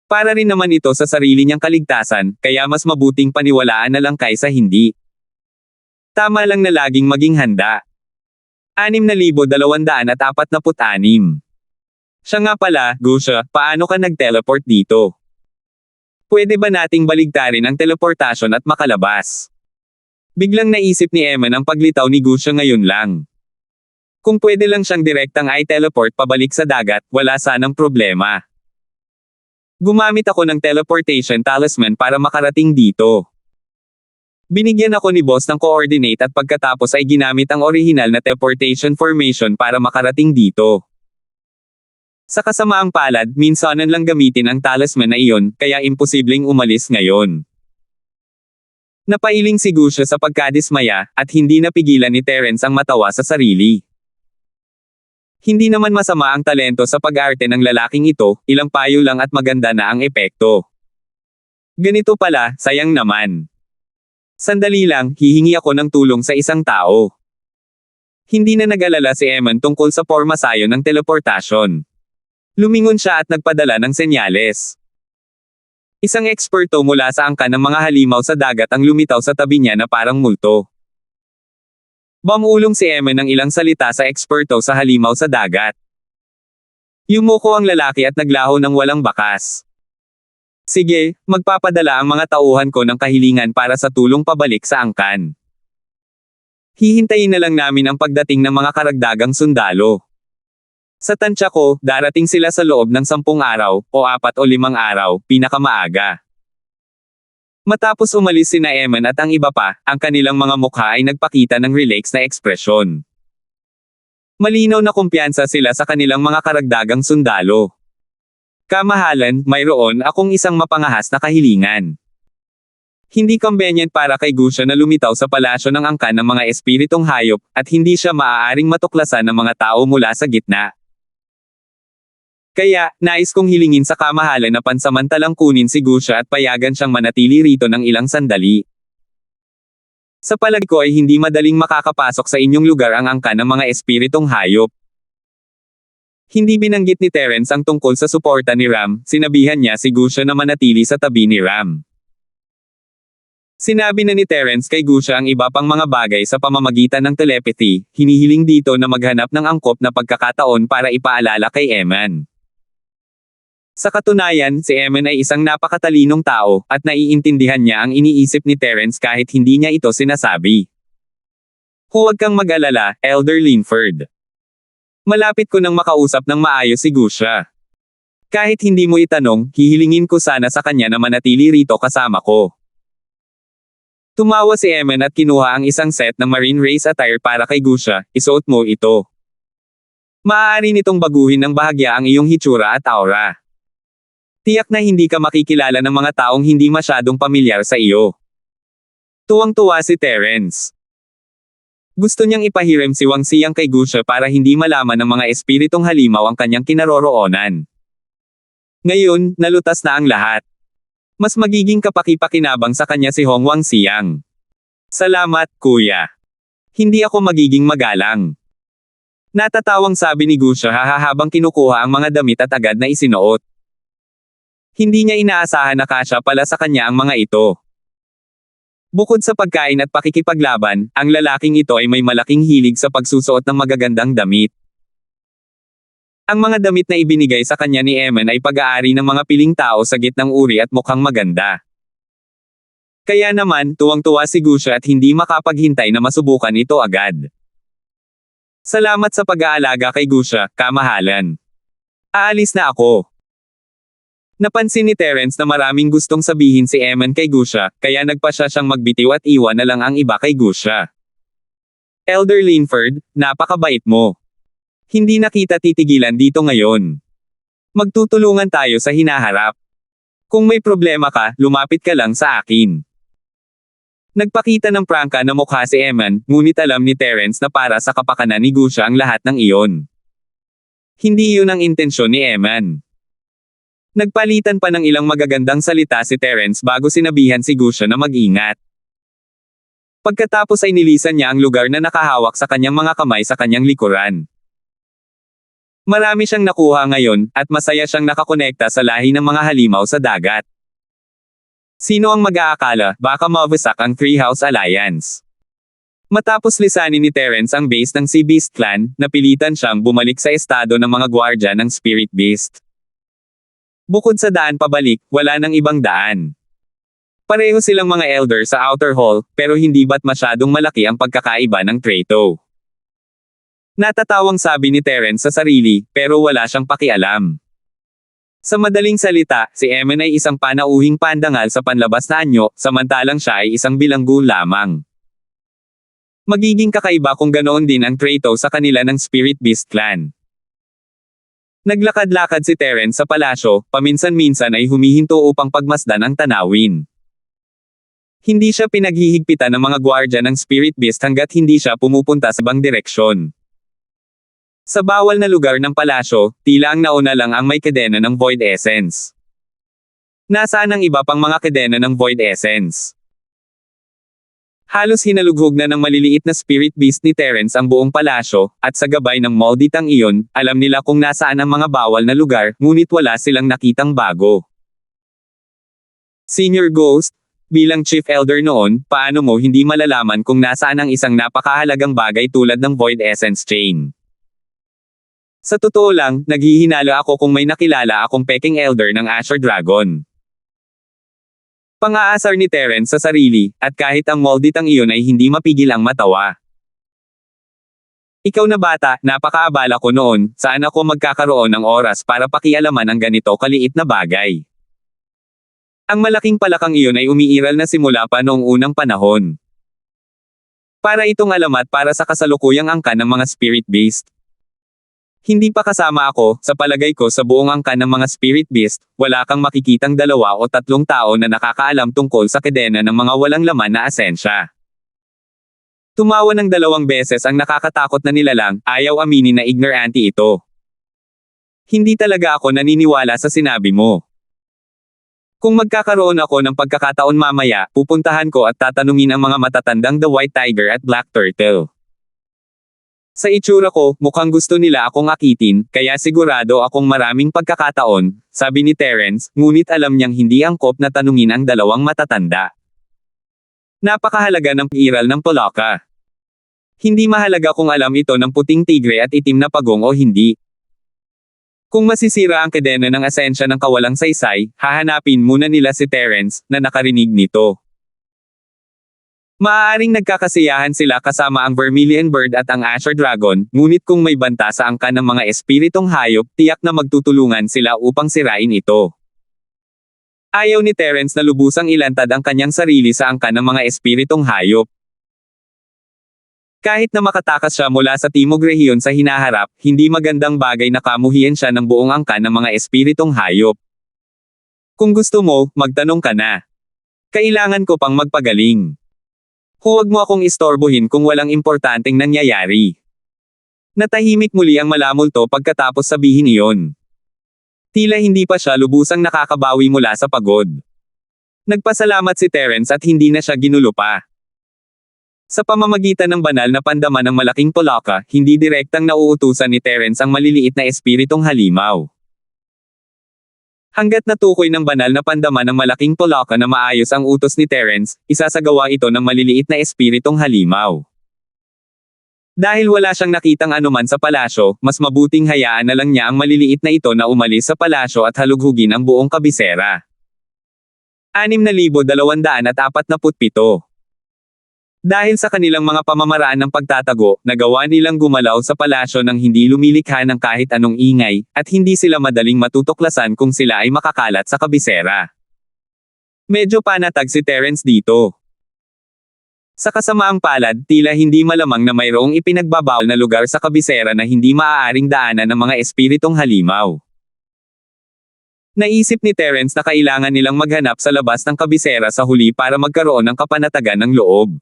Para rin naman ito sa sarili niyang kaligtasan, kaya mas mabuting paniwalaan na lang kaysa hindi. Tama lang na laging maging handa. 6,246. Siya nga pala, Gusha, paano ka nag-teleport dito? Pwede ba nating baligtarin ang teleportasyon at makalabas? Biglang naisip ni Eman ang paglitaw ni Gusha ngayon lang. Kung pwede lang siyang direktang i-teleport pabalik sa dagat, wala sanang problema. Gumamit ako ng teleportation talisman para makarating dito. Binigyan ako ni boss ng coordinate at pagkatapos ay ginamit ang orihinal na teleportation formation para makarating dito. Sa kasamaang palad, minsanan lang gamitin ang talisman na iyon, kaya imposibleng umalis ngayon. Napailing si Gusha sa pagkadismaya, at hindi napigilan ni Terence ang matawa sa sarili. Hindi naman masama ang talento sa pag-arte ng lalaking ito, ilang payo lang at maganda na ang epekto. Ganito pala, sayang naman. Sandali lang, hihingi ako ng tulong sa isang tao. Hindi na nag-alala si Eman tungkol sa pormasayon ng teleportasyon. Lumingon siya at nagpadala ng senyales. Isang eksperto mula sa angkan ng mga halimaw sa dagat ang lumitaw sa tabi niya na parang multo. Bamulong si Eman ng ilang salita sa eksperto sa halimaw sa dagat. Yumuko ang lalaki at naglaho ng walang bakas. Sige, magpapadala ang mga tauhan ko ng kahilingan para sa tulong pabalik sa angkan. Hihintayin na lang namin ang pagdating ng mga karagdagang sundalo. Sa tansya ko, darating sila sa loob ng 10 araw, o 4 o 5 araw, pinakamaaga. Matapos umalis sina Eman at ang iba pa, ang kanilang mga mukha ay nagpakita ng relaxed na ekspresyon. Malinaw na kumpiyansa sila sa kanilang mga karagdagang sundalo. Kamahalan, mayroon akong isang mapangahas na kahilingan. Hindi convenient para kay Gusha na lumitaw sa palasyo ng angkan ng mga espiritong hayop, at hindi siya maaaring matuklasan ng mga tao mula sa gitna. Kaya, nais kong hilingin sa kamahalan na pansamantalang kunin si Gusha at payagan siyang manatili rito ng ilang sandali. Sa palagay ko ay hindi madaling makakapasok sa inyong lugar ang angkan ng mga espiritong hayop. Hindi binanggit ni Terence ang tungkol sa suporta ni Ram, sinabihan niya si Gusha na manatili sa tabi ni Ram. Sinabi na ni Terence kay Gusha ang iba pang mga bagay sa pamamagitan ng telepathy, hinihiling dito na maghanap ng angkop na pagkakataon para ipaalala kay Eman. Sa katunayan, si Eman ay isang napakatalinong tao, at naiintindihan niya ang iniisip ni Terence kahit hindi niya ito sinasabi. Huwag kang mag-alala, Elder Linford. Malapit ko nang makausap ng maayos si Gusha. Kahit hindi mo itanong, hihilingin ko sana sa kanya na manatili rito kasama ko. Tumawa si Eman at kinuha ang isang set ng Marine Race attire para kay Gusha, isuot mo ito. Maaari nitong baguhin ng bahagya ang iyong hitsura at aura. Tiyak na hindi ka makikilala ng mga taong hindi masyadong pamilyar sa iyo. Tuwang-tuwa si Terence. Gusto niyang ipahiram si Wang Siyang kay Gusha para hindi malaman ng mga espiritong halimaw ang kanyang kinaroroonan. Ngayon, nalutas na ang lahat. Mas magiging kapaki-pakinabang sa kanya si Hong Wang Siyang. Salamat, kuya. Hindi ako magiging magalang. Natatawang sabi ni Gusha habang kinukuha ang mga damit at agad na isinuot. Hindi niya inaasahan na kasya pala sa kanya ang mga ito. Bukod sa pagkain at pakikipaglaban, ang lalaking ito ay may malaking hilig sa pagsusuot ng magagandang damit. Ang mga damit na ibinigay sa kanya ni Eman ay pag-aari ng mga piling tao sa gitnang uri at mukhang maganda. Kaya naman, tuwang-tuwa si Gusha at hindi makapaghintay na masubukan ito agad. Salamat sa pag-aalaga kay Gusha, kamahalan. Aalis na ako. Napansin ni Terence na maraming gustong sabihin si Eman kay Gusha, kaya nagpa siyang magbitiw at iwan na lang ang iba kay Gusha. Elder Linford, napakabait mo. Hindi na kita titigilan dito ngayon. Magtutulungan tayo sa hinaharap. Kung may problema ka, lumapit ka lang sa akin. Nagpakita ng prangka na mukha si Eman, ngunit alam ni Terence na para sa kapakanan ni Gusha ang lahat ng iyon. Hindi iyon ang intensyon ni Eman. Nagpalitan pa ng ilang magagandang salita si Terence bago sinabihan si Gusha na mag-ingat. Pagkatapos ay nilisan niya ang lugar na nakahawak sa kanyang mga kamay sa kanyang likuran. Marami siyang nakuha ngayon, at masaya siyang nakakonekta sa lahi ng mga halimaw sa dagat. Sino ang mag-aakala, baka mawasak ang Treehouse Alliance? Matapos lisanin ni Terence ang base ng Sea Beast Clan, napilitan siyang bumalik sa estado ng mga gwardya ng Spirit Beast. Bukod sa daan pabalik, wala nang ibang daan. Pareho silang mga elder sa Outer Hall, pero hindi ba't masyadong malaki ang pagkakaiba ng Trato? Natatawang sabi ni Terence sa sarili, pero wala siyang pakialam. Sa madaling salita, si Eman ay isang panauhing pandangal sa panlabas na anyo, samantalang siya ay isang bilanggo lamang. Magiging kakaiba kung ganoon din ang Trato sa kanila ng Spirit Beast Clan. Naglakad-lakad si Terence sa palasyo, paminsan-minsan ay humihinto upang pagmasdan ang tanawin. Hindi siya pinaghihigpitan ng mga gwardya ng Spirit Beast hanggat hindi siya pumupunta sa ibang direksyon. Sa bawal na lugar ng palasyo, tila ang nauna lang ang may kadena ng Void Essence. Nasaan ang iba pang mga kadena ng Void Essence? Halos hinalughog na ng maliliit na Spirit Beast ni Terence ang buong palasyo, at sa gabay ng Malditang iyon, alam nila kung nasaan ang mga bawal na lugar, ngunit wala silang nakitang bago. Senior Ghost, bilang Chief Elder noon, paano mo hindi malalaman kung nasaan ang isang napakahalagang bagay tulad ng Void Essence Chain? Sa totoo lang, naghihinala ako kung may nakilala akong peking elder ng Asher Dragon. Pang-aasar ni Terence sa sarili, at kahit ang Malditang iyon ay hindi mapigil ang matawa. Ikaw na bata, napakaabala ko noon, saan ako magkakaroon ng oras para pakialaman ang ganito kaliit na bagay. Ang malaking palakang iyon ay umiiral na simula pa noong unang panahon. Para itong alamat para sa kasalukuyang angkan ng mga Spirit Beast. Hindi pa kasama ako, sa palagay ko sa buong angkan ng mga Spirit Beast, wala kang makikitang 2 o 3 tao na nakakaalam tungkol sa kadena ng mga walang laman na asensya. Tumawa ng 2 beses ang nakakatakot na nilalang, ayaw aminin na ignorante ito. Hindi talaga ako naniniwala sa sinabi mo. Kung magkakaroon ako ng pagkakataon mamaya, pupuntahan ko at tatanungin ang mga matatandang The White Tiger at Black Turtle. Sa itsura ko, mukhang gusto nila akong akitin, kaya sigurado akong maraming pagkakataon, sabi ni Terence, ngunit alam niyang hindi angkop na tanungin ang 2 matatanda. Napakahalaga ng iral ng Polaka. Hindi mahalaga kung alam ito ng puting tigre at itim na pagong o hindi. Kung masisira ang kadena ng asensya ng kawalang saysay, hahanapin muna nila si Terence, na nakarinig nito. Maaaring nagkakasiyahan sila kasama ang Vermilion Bird at ang Asher Dragon, ngunit kung may banta sa angkan ng mga espiritong hayop, tiyak na magtutulungan sila upang sirain ito. Ayaw ni Terence na lubusang ilantad ang kanyang sarili sa angkan ng mga espiritong hayop. Kahit na makatakas siya mula sa Timog Rehiyon sa hinaharap, hindi magandang bagay na kamuhian siya ng buong angkan ng mga espiritong hayop. Kung gusto mo, magtanong ka na. Kailangan ko pang magpagaling. Huwag mo akong istorbohin kung walang importanteng nangyayari. Natahimik muli ang malamulto pagkatapos sabihin iyon. Tila hindi pa siya lubusang nakakabawi mula sa pagod. Nagpasalamat si Terence at hindi na siya ginulo pa. Sa pamamagitan ng banal na pandama ng malaking Polaka, hindi direktang nauutusan ni Terence ang maliliit na espiritong halimaw. Hanggat natukoy ng banal na pandaman ng malaking Polaka na maayos ang utos ni Terence, isasagawa ito ng maliliit na espiritong halimaw. Dahil wala siyang nakitang anuman sa palasyo, mas mabuting hayaan na lang niya ang maliliit na ito na umalis sa palasyo at halughugin ang buong kabisera. 6,247. Dahil sa kanilang mga pamamaraan ng pagtatago, nagawa nilang gumalaw sa palasyo nang hindi lumilikha ng kahit anong ingay, at hindi sila madaling matutuklasan kung sila ay makakalat sa kabisera. Medyo panatag si Terence dito. Sa kasamaang palad, tila hindi malamang na mayroong ipinagbabawal na lugar sa kabisera na hindi maaaring daanan ng mga espiritong halimaw. Naisip ni Terence na kailangan nilang maghanap sa labas ng kabisera sa huli para magkaroon ng kapanatagan ng loob.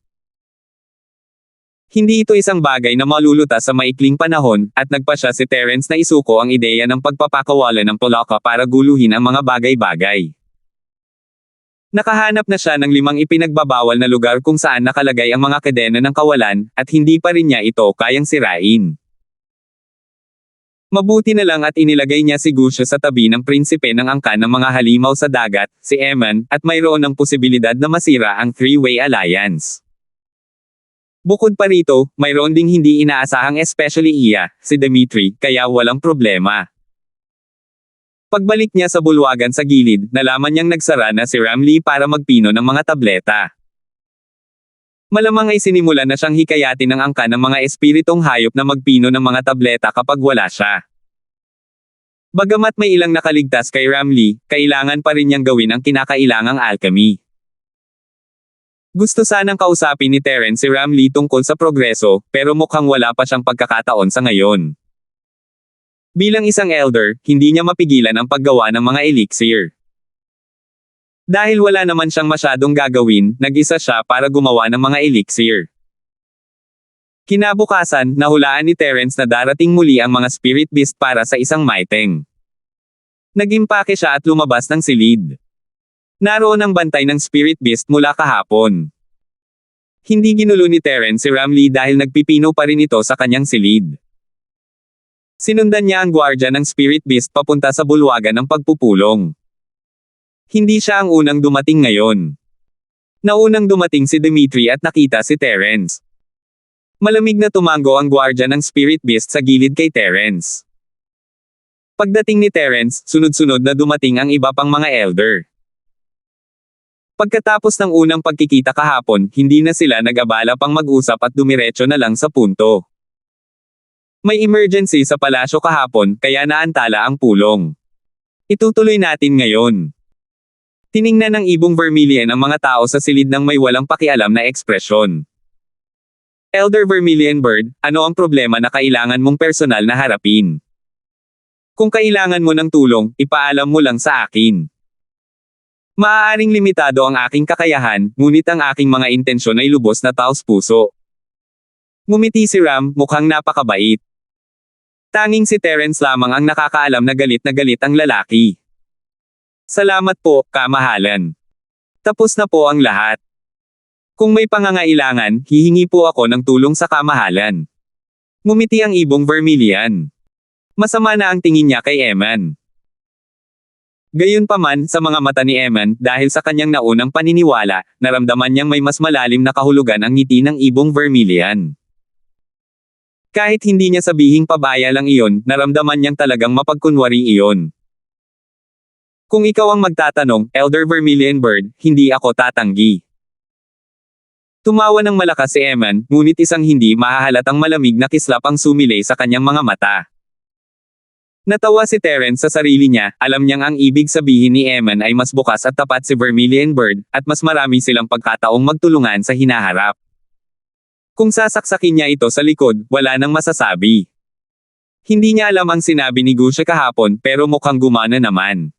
Hindi ito isang bagay na malulutas sa maikling panahon, at nagpasya si Terence na isuko ang ideya ng pagpapakawala ng Polaka para guluhin ang mga bagay-bagay. Nakahanap na siya ng 5 ipinagbabawal na lugar kung saan nakalagay ang mga kadena ng kawalan, at hindi pa rin niya ito kayang sirain. Mabuti na lang at inilagay niya si Gusha sa tabi ng prinsipe ng angkan ng mga halimaw sa dagat, si Eman, at mayroon ng posibilidad na masira ang three-way alliance. Bukod pa rito, mayroon ding hindi inaasahang especially iya, si Dimitri, kaya walang problema. Pagbalik niya sa bulwagan sa gilid, nalaman niyang nagsara na si Ramlee para magpino ng mga tableta. Malamang ay sinimulan na siyang hikayatin ng angkan ng mga espiritong hayop na magpino ng mga tableta kapag wala siya. Bagamat may ilang nakaligtas kay Ramlee, kailangan pa rin niyang gawin ang kinakailangang alchemy. Gusto sanang kausapin ni Terence si Ramlee tungkol sa progreso, pero mukhang wala pa siyang pagkakataon sa ngayon. Bilang isang elder, hindi niya mapigilan ang paggawa ng mga elixir. Dahil wala naman siyang masyadong gagawin, nag-isa siya para gumawa ng mga elixir. Kinabukasan, nahulaan ni Terence na darating muli ang mga spirit beast para sa isang meeting. Nag-impake siya at lumabas ng silid. Naroon ang bantay ng spirit beast mula kahapon. Hindi ginulo ni Terence si Ramlee dahil nagpipino pa rin ito sa kanyang silid. Sinundan niya ang gwardya ng spirit beast papunta sa bulwagan ng pagpupulong. Hindi siya ang unang dumating ngayon. Naunang dumating si Dimitri at nakita si Terence. Malamig na tumango ang gwardya ng spirit beast sa gilid kay Terence. Pagdating ni Terence, sunod-sunod na dumating ang iba pang mga elder. Pagkatapos ng unang pagkikita kahapon, hindi na sila nag-abala pang mag-usap at dumiretso na lang sa punto. May emergency sa palasyo kahapon, kaya naantala ang pulong. Itutuloy natin ngayon. Tiningnan ng ibong Vermilion ang mga tao sa silid ng may walang pakialam na ekspresyon. Elder Vermilion Bird, ano ang problema na kailangan mong personal na harapin? Kung kailangan mo ng tulong, ipaalam mo lang sa akin. Maaaring limitado ang aking kakayahan, ngunit ang aking mga intensyon ay lubos na taos-puso. Ngumiti si Ram, mukhang napakabait. Tanging si Terence lamang ang nakakaalam na galit ang lalaki. Salamat po, kamahalan. Tapos na po ang lahat. Kung may pangangailangan, hihingi po ako ng tulong sa kamahalan. Ngumiti ang ibong Vermilion. Masama na ang tingin niya kay Eman. Gayunpaman, sa mga mata ni Eman, dahil sa kanyang naunang paniniwala, naramdaman niyang may mas malalim na kahulugan ang ngiti ng ibong Vermilion. Kahit hindi niya sabihing pabaya lang iyon, naramdaman niyang talagang mapagkunwari iyon. Kung ikaw ang magtatanong, Elder Vermilion Bird, hindi ako tatanggi. Tumawa ng malakas si Eman, ngunit isang hindi mahahalatang malamig na kislap ang sumilay sa kanyang mga mata. Natawa si Terence sa sarili niya, alam niyang ang ibig sabihin ni Eman ay mas bukas at tapat si Vermilion Bird, at mas marami silang pagkataong magtulungan sa hinaharap. Kung sasaksakin niya ito sa likod, wala nang masasabi. Hindi niya alam ang sinabi ni Gusha kahapon, pero mukhang gumana naman.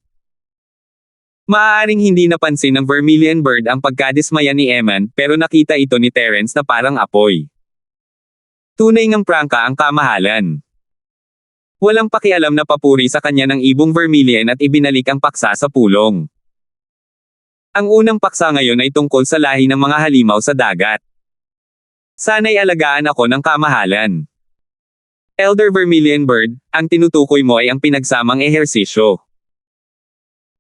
Maaaring hindi napansin ng Vermilion Bird ang pagkadismaya ni Eman, pero nakita ito ni Terence na parang apoy. Tunay ngang prangka ang kamahalan. Walang pakialam na papuri sa kanya ng ibong Vermilion at ibinalik ang paksa sa pulong. Ang unang paksa ngayon ay tungkol sa lahi ng mga halimaw sa dagat. Sana'y alagaan ako ng kamahalan. Elder Vermilion Bird, ang tinutukoy mo ay ang pinagsamang ehersisyo.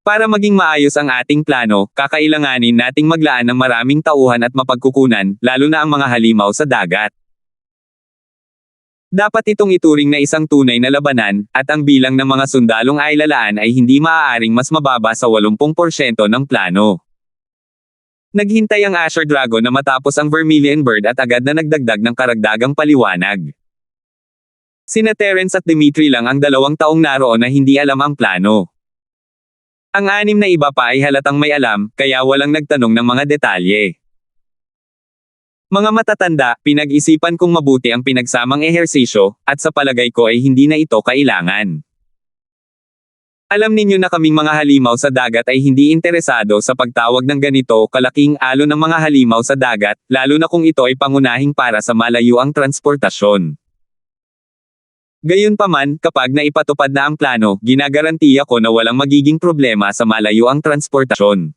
Para maging maayos ang ating plano, kakailanganin nating maglaan ng maraming tauhan at mapagkukunan, lalo na ang mga halimaw sa dagat. Dapat itong ituring na isang tunay na labanan, at ang bilang ng mga sundalong ay lalaan ay hindi maaaring mas mababa sa 80% ng plano. Naghintay ang Azure Dragon na matapos ang Vermilion Bird at agad na nagdagdag ng karagdagang paliwanag. Sina Terence at Dimitri lang ang 2 taong naroon na hindi alam ang plano. Ang 6 na iba pa ay halatang may alam, kaya walang nagtanong ng mga detalye. Mga matatanda, pinag-isipan kong mabuti ang pinagsamang ehersisyo, at sa palagay ko ay hindi na ito kailangan. Alam ninyo na kaming mga halimaw sa dagat ay hindi interesado sa pagtawag ng ganito kalaking alon ng mga halimaw sa dagat, lalo na kung ito ay pangunahing para sa malayuang transportasyon. Gayunpaman, kapag naipatupad na ang plano, ginagarantiya ko na walang magiging problema sa malayuang transportasyon.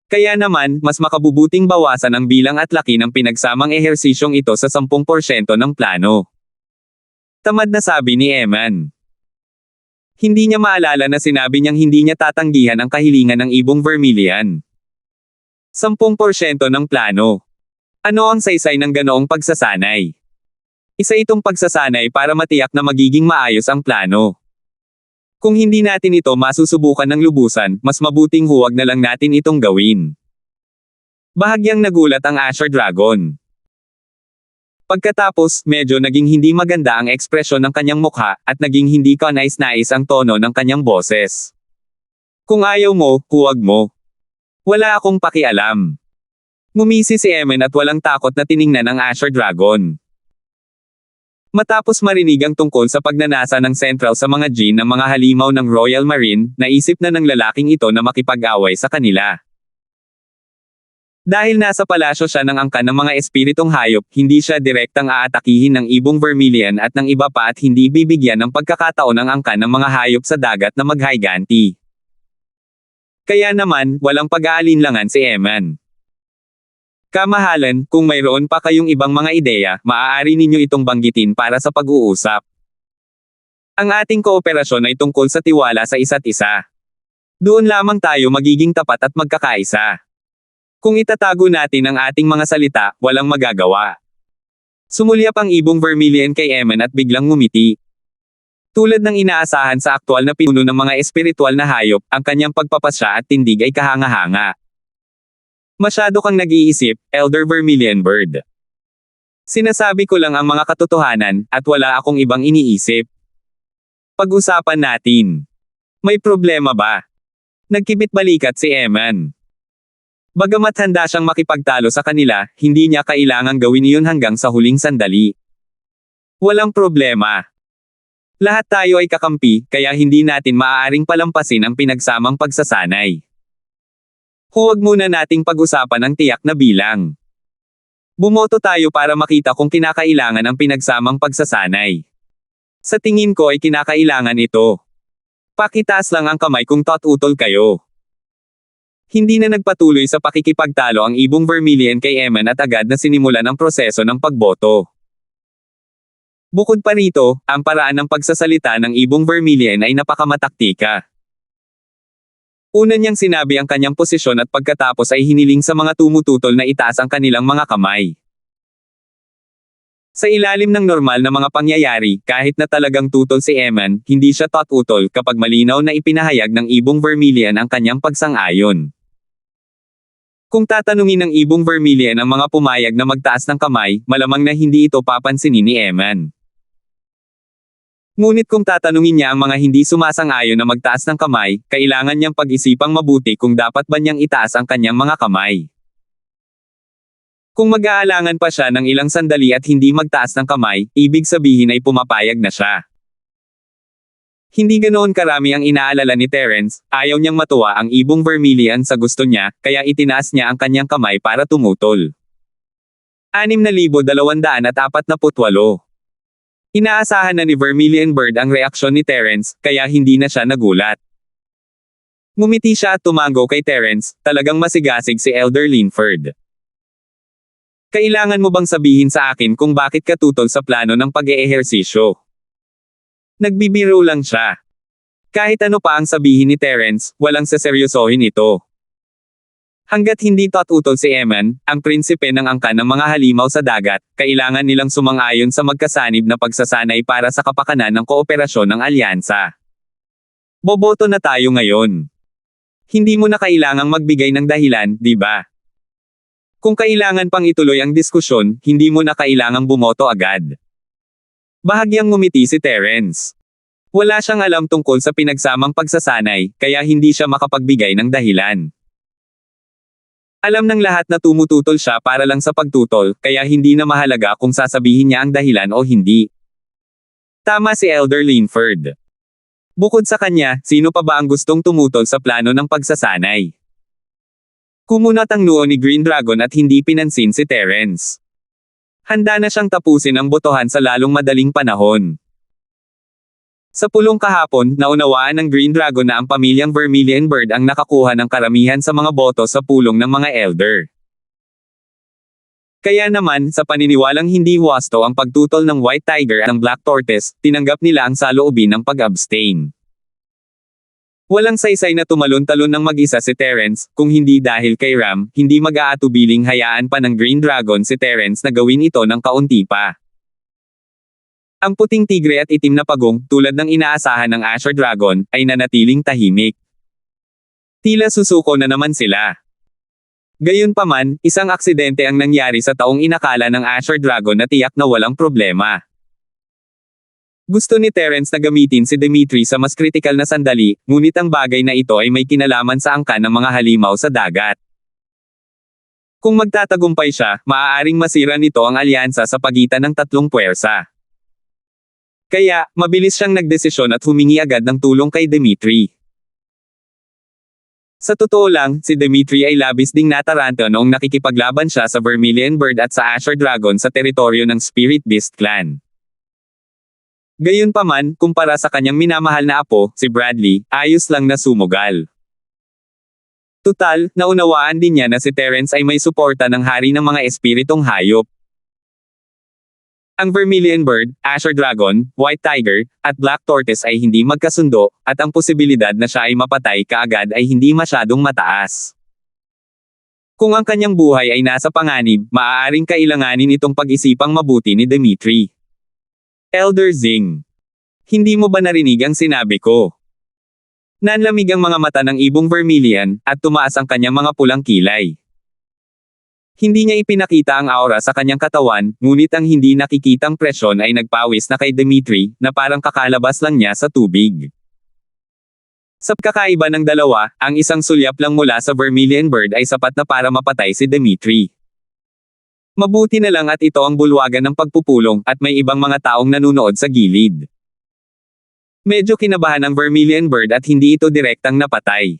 Kaya naman, mas makabubuting bawasan ang bilang at laki ng pinagsamang ehersisyong ito sa 10% ng plano. Tamad na sabi ni Eman. Hindi niya maalala na sinabi niyang hindi niya tatanggihan ang kahilingan ng ibong Vermilion. 10% ng plano. Ano ang saysay ng ganoong pagsasanay? Isa itong pagsasanay para matiyak na magiging maayos ang plano. Kung hindi natin ito masusubukan ng lubusan, mas mabuting huwag na lang natin itong gawin. Bahagyang nagulat ang Azure Dragon. Pagkatapos, medyo naging hindi maganda ang ekspresyon ng kanyang mukha, at naging hindi kanais-nais ang tono ng kanyang boses. Kung ayaw mo, huwag mo. Wala akong pakialam. Ngumisi si Eman at walang takot na tiningnan ang Azure Dragon. Matapos marinig ang tungkol sa pagnanasa ng Central sa mga Jinn ng mga halimaw ng Royal Marine, naisip na ng lalaking ito na makipag-away sa kanila. Dahil nasa palasyo siya ng angkan ng mga espiritong hayop, hindi siya direktang aatakihin ng ibong Vermilion at ng iba pa at hindi bibigyan ng pagkakataon ng angkan ng mga hayop sa dagat na maghiganti. Kaya naman, walang pag-aalinlangan si Eman. Kamahalan, kung mayroon pa kayong ibang mga ideya, maaari ninyo itong banggitin para sa pag-uusap. Ang ating kooperasyon ay tungkol sa tiwala sa isa't isa. Doon lamang tayo magiging tapat at magkakaisa. Kung itatago natin ang ating mga salita, walang magagawa. Sumulyap ang ibong Vermilion kay Eman at biglang ngumiti. Tulad ng inaasahan sa aktwal na pinuno ng mga espiritual na hayop, ang kanyang pagpapasya at tindig ay kahanga-hanga. Masyado kang nag-iisip, Elder Vermilion Bird. Sinasabi ko lang ang mga katotohanan, at wala akong ibang iniisip. Pag-usapan natin. May problema ba? Nagkibit-balikat si Eman. Bagamat handa siyang makipagtalo sa kanila, hindi niya kailangang gawin iyon hanggang sa huling sandali. Walang problema. Lahat tayo ay kakampi, kaya hindi natin maaaring palampasin ang pinagsamang pagsasanay. Huwag muna nating pag-usapan ang tiyak na bilang. Bumoto tayo para makita kung kinakailangan ang pinagsamang pagsasanay. Sa tingin ko ay kinakailangan ito. Pakitaas lang ang kamay kung tot-utol kayo. Hindi na nagpatuloy sa pakikipagtalo ang ibong Vermilion kay Eman at agad na sinimulan ang proseso ng pagboto. Bukod pa rito, ang paraan ng pagsasalita ng ibong Vermilion ay napakamataktika. Una niyang sinabi ang kanyang posisyon at pagkatapos ay hiniling sa mga tumututol na itaas ang kanilang mga kamay. Sa ilalim ng normal na mga pangyayari, kahit na talagang tutol si Eman, hindi siya tot-utol kapag malinaw na ipinahayag ng ibong Vermilion ang kanyang pagsang-ayon. Kung tatanungin ng ibong Vermilion ang mga pumayag na magtaas ng kamay, malamang na hindi ito papansinin ni Eman. Ngunit kung tatanungin niya ang mga hindi sumasang-ayon na magtaas ng kamay, kailangan niyang pag-isipang mabuti kung dapat ba niyang itaas ang kanyang mga kamay. Kung mag-aalangan pa siya ng ilang sandali at hindi magtaas ng kamay, ibig sabihin ay pumapayag na siya. Hindi ganoon karami ang inaalala ni Terence, ayaw niyang matuwa ang ibong Vermilion sa gusto niya, kaya itinaas niya ang kanyang kamay para tumutol. 6,248. Inaasahan na ni Vermilion Bird ang reaksyon ni Terence, kaya hindi na siya nagulat. Ngumiti siya at tumango kay Terence, talagang masigasig si Elder Linford. Kailangan mo bang sabihin sa akin kung bakit ka tutol sa plano ng pag-eehersisyo? Nagbibiro lang siya. Kahit ano pa ang sabihin ni Terence, walang seseryosohin ito. Hanggat hindi tututol si Eman, ang prinsipe ng angkan ng mga halimaw sa dagat, kailangan nilang sumang-ayon sa magkasanib na pagsasanay para sa kapakanan ng kooperasyon ng alyansa. Boboto na tayo ngayon. Hindi mo na kailangang magbigay ng dahilan, di ba? Kung kailangan pang ituloy ang diskusyon, hindi mo na kailangang bumoto agad. Bahagyang ngumiti si Terence. Wala siyang alam tungkol sa pinagsamang pagsasanay, kaya hindi siya makapagbigay ng dahilan. Alam ng lahat na tumututol siya para lang sa pagtutol, kaya hindi na mahalaga kung sasabihin niya ang dahilan o hindi. Tama si Elder Linford. Bukod sa kanya, sino pa ba ang gustong tumutol sa plano ng pagsasanay? Kumunat ang noo ni Green Dragon at hindi pinansin si Terence. Handa na siyang tapusin ang botohan sa lalong madaling panahon. Sa pulong kahapon, naunawaan ng Green Dragon na ang pamilyang Vermilion Bird ang nakakuha ng karamihan sa mga boto sa pulong ng mga Elder. Kaya naman, sa paniniwalang hindi huwasto ang pagtutol ng White Tiger at ng Black Tortoise, tinanggap nila ang saloobin ng pag-abstain. Walang saysay na tumalon-talon ng mag-isa si Terence, kung hindi dahil kay Ram, hindi mag-aatubiling hayaan pa ng Green Dragon si Terence na gawin ito ng kaunti pa. Ang puting tigre at itim na pagong, tulad ng inaasahan ng Azure Dragon, ay nanatiling tahimik. Tila susuko na naman sila. Gayunpaman, isang aksidente ang nangyari sa taong inakala ng Azure Dragon na tiyak na walang problema. Gusto ni Terence na gamitin si Dimitri sa mas kritikal na sandali, ngunit ang bagay na ito ay may kinalaman sa angkan ng mga halimaw sa dagat. Kung magtatagumpay siya, maaaring masira nito ang alyansa sa pagitan ng tatlong puwersa. Kaya, mabilis siyang nagdesisyon at humingi agad ng tulong kay Dimitri. Sa totoo lang, si Dimitri ay labis ding nataranta noong nakikipaglaban siya sa Vermilion Bird at sa Azure Dragon sa teritoryo ng Spirit Beast Clan. Gayunpaman, kumpara sa kanyang minamahal na apo, si Bradley, ayos lang na sumugal. Tutal, naunawaan din niya na si Terence ay may suporta ng hari ng mga espiritong hayop. Ang Vermilion Bird, Azure Dragon, White Tiger, at Black Tortoise ay hindi magkasundo, at ang posibilidad na siya ay mapatay kaagad ay hindi masyadong mataas. Kung ang kanyang buhay ay nasa panganib, maaaring kailanganin itong pag-isipang mabuti ni Dimitri. Elder Zing. Hindi mo ba narinig ang sinabi ko? Nanlamig ang mga mata ng ibong Vermilion, at tumaas ang kanyang mga pulang kilay. Hindi niya ipinakita ang aura sa kanyang katawan, ngunit ang hindi nakikitang presyon ay nagpawis na kay Dimitri, na parang kakalabas lang niya sa tubig. Sa kakaiba ng dalawa, ang isang sulyap lang mula sa Vermilion Bird ay sapat na para mapatay si Dimitri. Mabuti na lang at ito ang bulwagan ng pagpupulong, at may ibang mga taong nanunood sa gilid. Medyo kinabahan ang Vermilion Bird at hindi ito direktang napatay.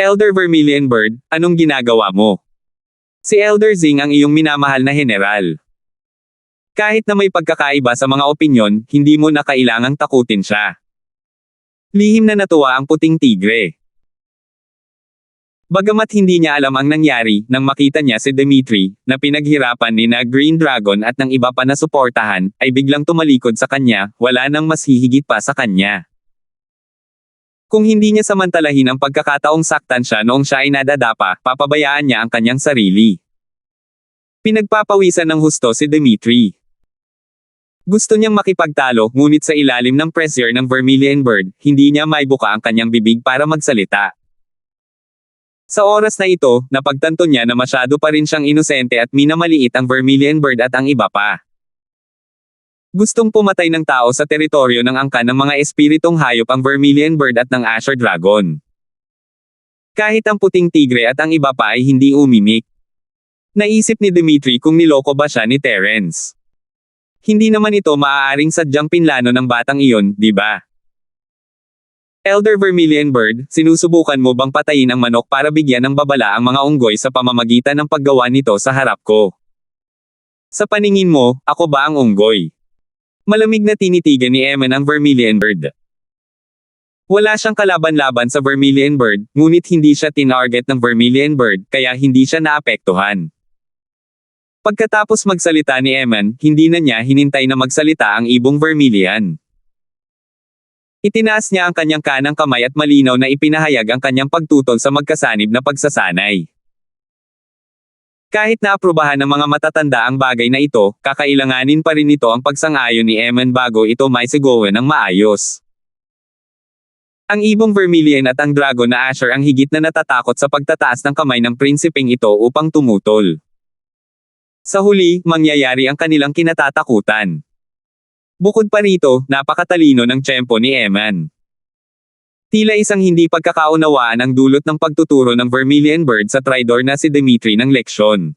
Elder Vermilion Bird, anong ginagawa mo? Si Elder Zing ang iyong minamahal na general. Kahit na may pagkakaiba sa mga opinyon, hindi mo na kailangang takutin siya. Lihim na natuwa ang puting tigre. Bagamat hindi niya alam ang nangyari, nang makita niya si Dimitri, na pinaghirapan ni na Green Dragon at ng iba pa na suportahan, ay biglang tumalikod sa kanya, wala nang mas hihigit pa sa kanya. Kung hindi niya samantalahin ang pagkakataong saktan siya noong siya ay nadadapa, papabayaan niya ang kanyang sarili. Pinagpapawisan ng husto si Dimitri. Gusto niyang makipagtalo, ngunit sa ilalim ng pressure ng Vermilion Bird, hindi niya maibuka ang kanyang bibig para magsalita. Sa oras na ito, napagtanto niya na masyado pa rin siyang inosente at minamaliit ang Vermilion Bird at ang iba pa. Gustong pumatay ng tao sa teritoryo ng angkan ng mga espiritong hayop ang Vermilion Bird at ng Azure Dragon. Kahit ang puting tigre at ang iba pa ay hindi umimik. Naisip ni Dimitri kung niloko ba siya ni Terence. Hindi naman ito maaaring sadyang pinlano ng batang iyon, di ba? Elder Vermilion Bird, sinusubukan mo bang patayin ang manok para bigyan ng babala ang mga unggoy sa pamamagitan ng paggawa nito sa harap ko? Sa paningin mo, ako ba ang unggoy? Malamig na tinitigan ni Eman ang Vermilion Bird. Wala siyang kalaban-laban sa Vermilion Bird, ngunit hindi siya tinarget ng Vermilion Bird, kaya hindi siya naapektuhan. Pagkatapos magsalita ni Eman, hindi na niya hinintay na magsalita ang ibong Vermilion. Itinaas niya ang kanyang kanang kamay at malinaw na ipinahayag ang kanyang pagtutol sa magkasanib na pagsasanay. Kahit na aprubahan ng mga matatanda ang bagay na ito, kakailanganin pa rin ito ang pagsang-ayon ni Eman bago ito maisigawan ng maayos. Ang ibong Vermilion at ang dragon na Asher ang higit na natatakot sa pagtataas ng kamay ng prinsipeng ito upang tumutol. Sa huli, mangyayari ang kanilang kinatatakutan. Bukod pa rito, napakatalino ng tiyempo ni Eman. Tila isang hindi pagkakaunawaan ang dulot ng pagtuturo ng Vermilion Bird sa Tridor na si Dimitri ng leksyon.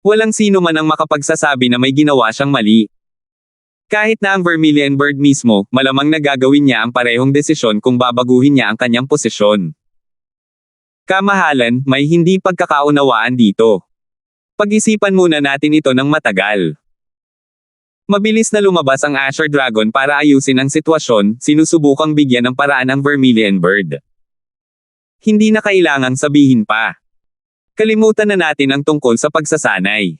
Walang sino man ang makapagsasabi na may ginawa siyang mali. Kahit na ang Vermilion Bird mismo, malamang na gagawin niya ang parehong desisyon kung babaguhin niya ang kanyang posisyon. Kamahalan, may hindi pagkakaunawaan dito. Pag-isipan muna natin ito ng matagal. Mabilis na lumabas ang Asher Dragon para ayusin ang sitwasyon, sinusubukang bigyan ng paraan ang Vermilion Bird. Hindi na kailangang sabihin pa. Kalimutan na natin ang tungkol sa pagsasanay.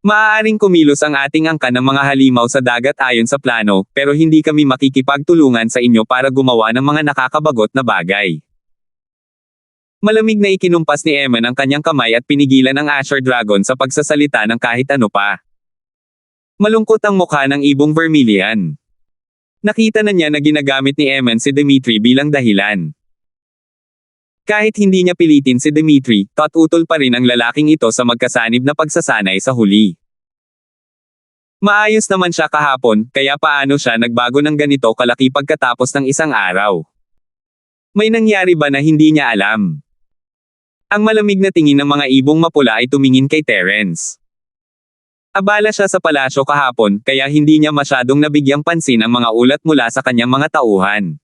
Maaaring kumilos ang ating angkan ng mga halimaw sa dagat ayon sa plano, pero hindi kami makikipagtulungan sa inyo para gumawa ng mga nakakabagot na bagay. Malamig na ikinumpas ni Eman ang kanyang kamay at pinigilan ang Asher Dragon sa pagsasalita ng kahit ano pa. Malungkot ang mukha ng ibong Vermilion. Nakita na niya na ginagamit ni Eman si Dimitri bilang dahilan. Kahit hindi niya pilitin si Dimitri, tutol pa rin ang lalaking ito sa magkasanib na pagsasanay sa huli. Maayos naman siya kahapon, kaya paano siya nagbago ng ganito kalaki pagkatapos ng isang araw? May nangyari ba na hindi niya alam? Ang malamig na tingin ng mga ibong mapula ay tumingin kay Terence. Abala siya sa palasyo kahapon, kaya hindi niya masyadong nabigyang pansin ang mga ulat mula sa kanyang mga tauhan.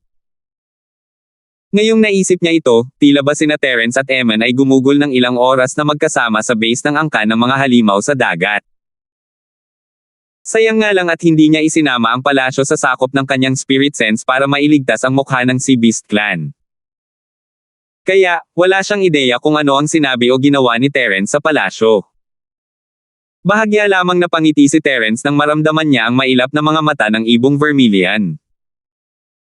Ngayong naisip niya ito, tila ba sina Terence at Eman ay gumugol ng ilang oras na magkasama sa base ng angkan ng mga halimaw sa dagat. Sayang nga lang at hindi niya isinama ang palasyo sa sakop ng kanyang spirit sense para mailigtas ang mukha ng Sea Beast Clan. Kaya, wala siyang ideya kung ano ang sinabi o ginawa ni Terence sa palasyo. Bahagya lamang napangiti si Terence nang maramdaman niya ang mailap na mga mata ng ibong Vermilion.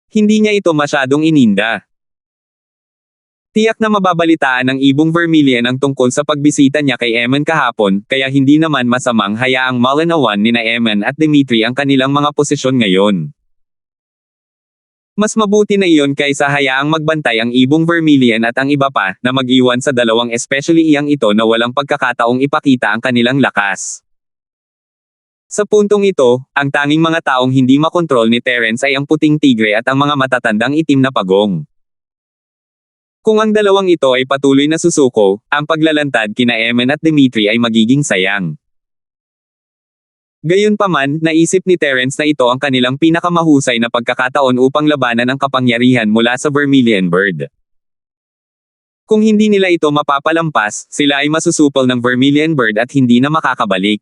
Hindi niya ito masyadong ininda. Tiyak na mababalitaan ng ibong Vermilion ang tungkol sa pagbisita niya kay Eman kahapon, kaya hindi naman masamang hayaang malinawan nina Eman at Dimitri ang kanilang mga posisyon ngayon. Mas mabuti na iyon kaysa hayaang magbantay ang ibong Vermilion at ang iba pa, na mag-iwan sa dalawang especially iyang ito na walang pagkakataong ipakita ang kanilang lakas. Sa puntong ito, ang tanging mga taong hindi makontrol ni Terence ay ang puting tigre at ang mga matatandang itim na pagong. Kung ang dalawang ito ay patuloy na susuko, ang paglalantad kina Eman at Dimitri ay magiging sayang. Gayunpaman, naisip ni Terence na ito ang kanilang pinakamahusay na pagkakataon upang labanan ang kapangyarihan mula sa Vermilion Bird. Kung hindi nila ito mapapalampas, sila ay masusupol ng Vermilion Bird at hindi na makakabalik.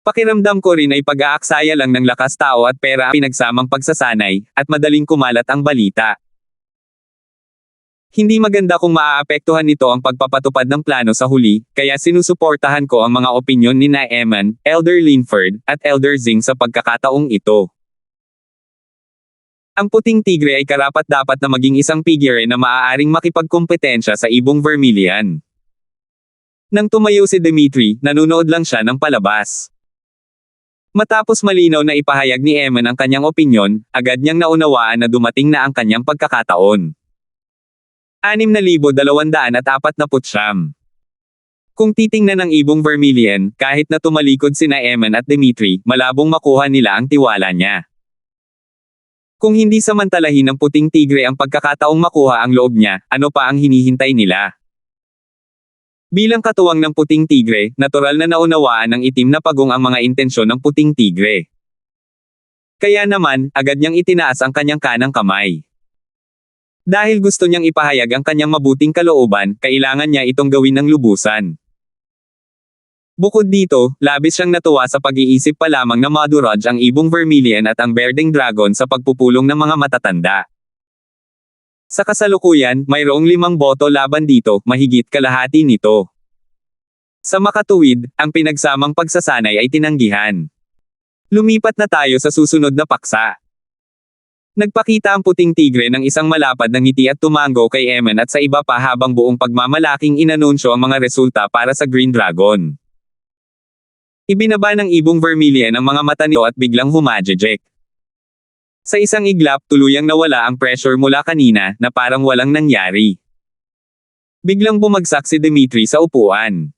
Pakiramdam ko rin ay pag-aaksaya lang ng lakas tao at pera ang pinagsamang pagsasanay, at madaling kumalat ang balita. Hindi maganda kung maaapektuhan nito ang pagpapatupad ng plano sa huli, kaya sinusuportahan ko ang mga opinyon ni na Eman, Elder Linford, at Elder Zing sa pagkakataong ito. Ang puting tigre ay karapat-dapat na maging isang figure na maaaring makipagkompetensya sa ibong Vermilion. Nang tumayo si Dimitri, nanunood lang siya ng palabas. Matapos malinaw na ipahayag ni Eman ang kanyang opinyon, agad niyang naunawaan na dumating na ang kanyang pagkakataon. 6,249. Kung titingnan ng ibong Vermilion, kahit na tumalikod sina Eman at Dimitri, malabong makuha nila ang tiwala niya. Kung hindi samantalahin ng puting tigre ang pagkakataong makuha ang loob niya, ano pa ang hinihintay nila? Bilang katuwang ng puting tigre, natural na naunawaan ng itim na pagong ang mga intensyon ng puting tigre. Kaya naman, agad niyang itinaas ang kanyang kanang kamay. Dahil gusto niyang ipahayag ang kanyang mabuting kalooban, kailangan niya itong gawin ng lubusan. Bukod dito, labis siyang natuwa sa pag-iisip pa lamang na maduraj ang ibong Vermilion at ang Berdeng Dragon sa pagpupulong ng mga matatanda. Sa kasalukuyan, mayroong 5 boto laban dito, mahigit kalahati nito. Sa makatuwid, ang pinagsamang pagsasanay ay tinanggihan. Lumipat na tayo sa susunod na paksa. Nagpakita ang puting tigre ng isang malapad na ngiti at tumango kay Eman at sa iba pa habang buong pagmamalaking inanunsyo ang mga resulta para sa Green Dragon. Ibinaba ng ibong Vermilion ang mga mata nito at biglang humajejek. Sa isang iglap tuluyang nawala ang pressure mula kanina na parang walang nangyari. Biglang bumagsak si Dimitri sa upuan.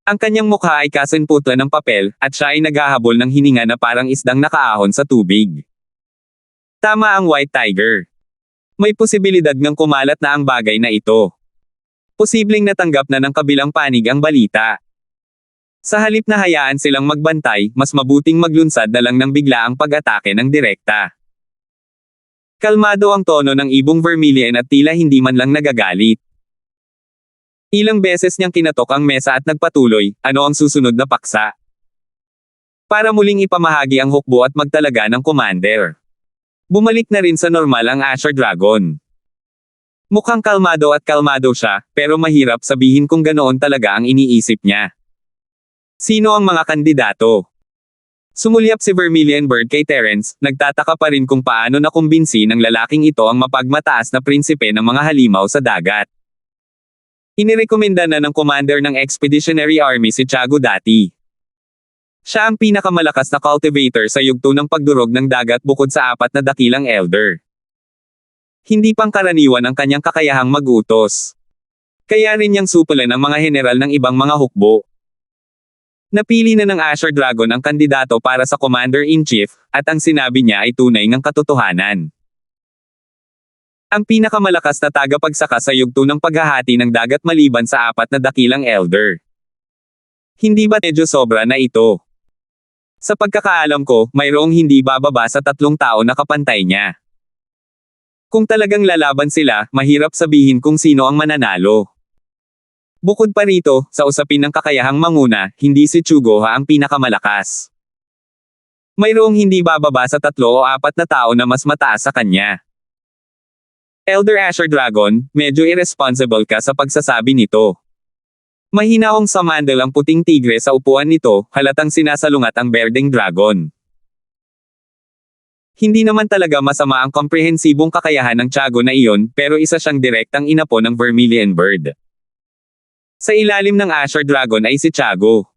Ang kanyang mukha ay kasinputla ng papel at siya ay naghahabol ng hininga na parang isdang nakaahon sa tubig. Tama ang White Tiger. May posibilidad ngang kumalat na ang bagay na ito. Posibleng natanggap na ng kabilang panig ang balita. Sa halip na hayaan silang magbantay, mas mabuting maglunsad na lang ng biglaang pag-atake ng direkta. Kalmado ang tono ng ibong Vermilion at tila hindi man lang nagagalit. Ilang beses niyang kinatok ang mesa at nagpatuloy, ano ang susunod na paksa? Para muling ipamahagi ang hukbo at magtalaga ng commander. Bumalik na rin sa normal ang Azure Dragon. Mukhang kalmado at kalmado siya, pero mahirap sabihin kung ganoon talaga ang iniisip niya. Sino ang mga kandidato? Sumulyap si Vermilion Bird kay Terence, nagtataka pa rin kung paano nakumbinsi ng lalaking ito ang mapagmataas na prinsipe ng mga halimaw sa dagat. Inirekomenda na ng commander ng Expeditionary Army si Tiago dati. Siya ang pinakamalakas na cultivator sa yugto ng pagdurog ng dagat bukod sa 4 na dakilang elder. Hindi pangkaraniwan ang kanyang kakayahang mag-utos. Kaya rin niyang supulan ang mga general ng ibang mga hukbo. Napili na ng Azure Dragon ang kandidato para sa Commander-in-Chief, at ang sinabi niya ay tunay ngang katotohanan. Ang pinakamalakas na tagapagsaka sa yugto ng paghahati ng dagat maliban sa 4 na dakilang elder. Hindi ba medyo sobra na ito? Sa pagkakaalam ko, mayroong hindi bababa sa 3 tao na kapantay niya. Kung talagang lalaban sila, mahirap sabihin kung sino ang mananalo. Bukod pa rito, sa usapin ng kakayahang manguna, hindi si Chugoha ang pinakamalakas. Mayroong hindi bababa sa 3 o 4 na tao na mas mataas sa kanya. Elder Azure Dragon, medyo irresponsible ka sa pagsasabi nito. Mahinahong samandal ang puting tigre sa upuan nito, halatang sinasalungat ang berdeng dragon. Hindi naman talaga masama ang komprehensibong kakayahan ng Tiago na iyon, pero isa siyang direktang inapo ng Vermilion Bird. Sa ilalim ng Azure Dragon ay si Tiago.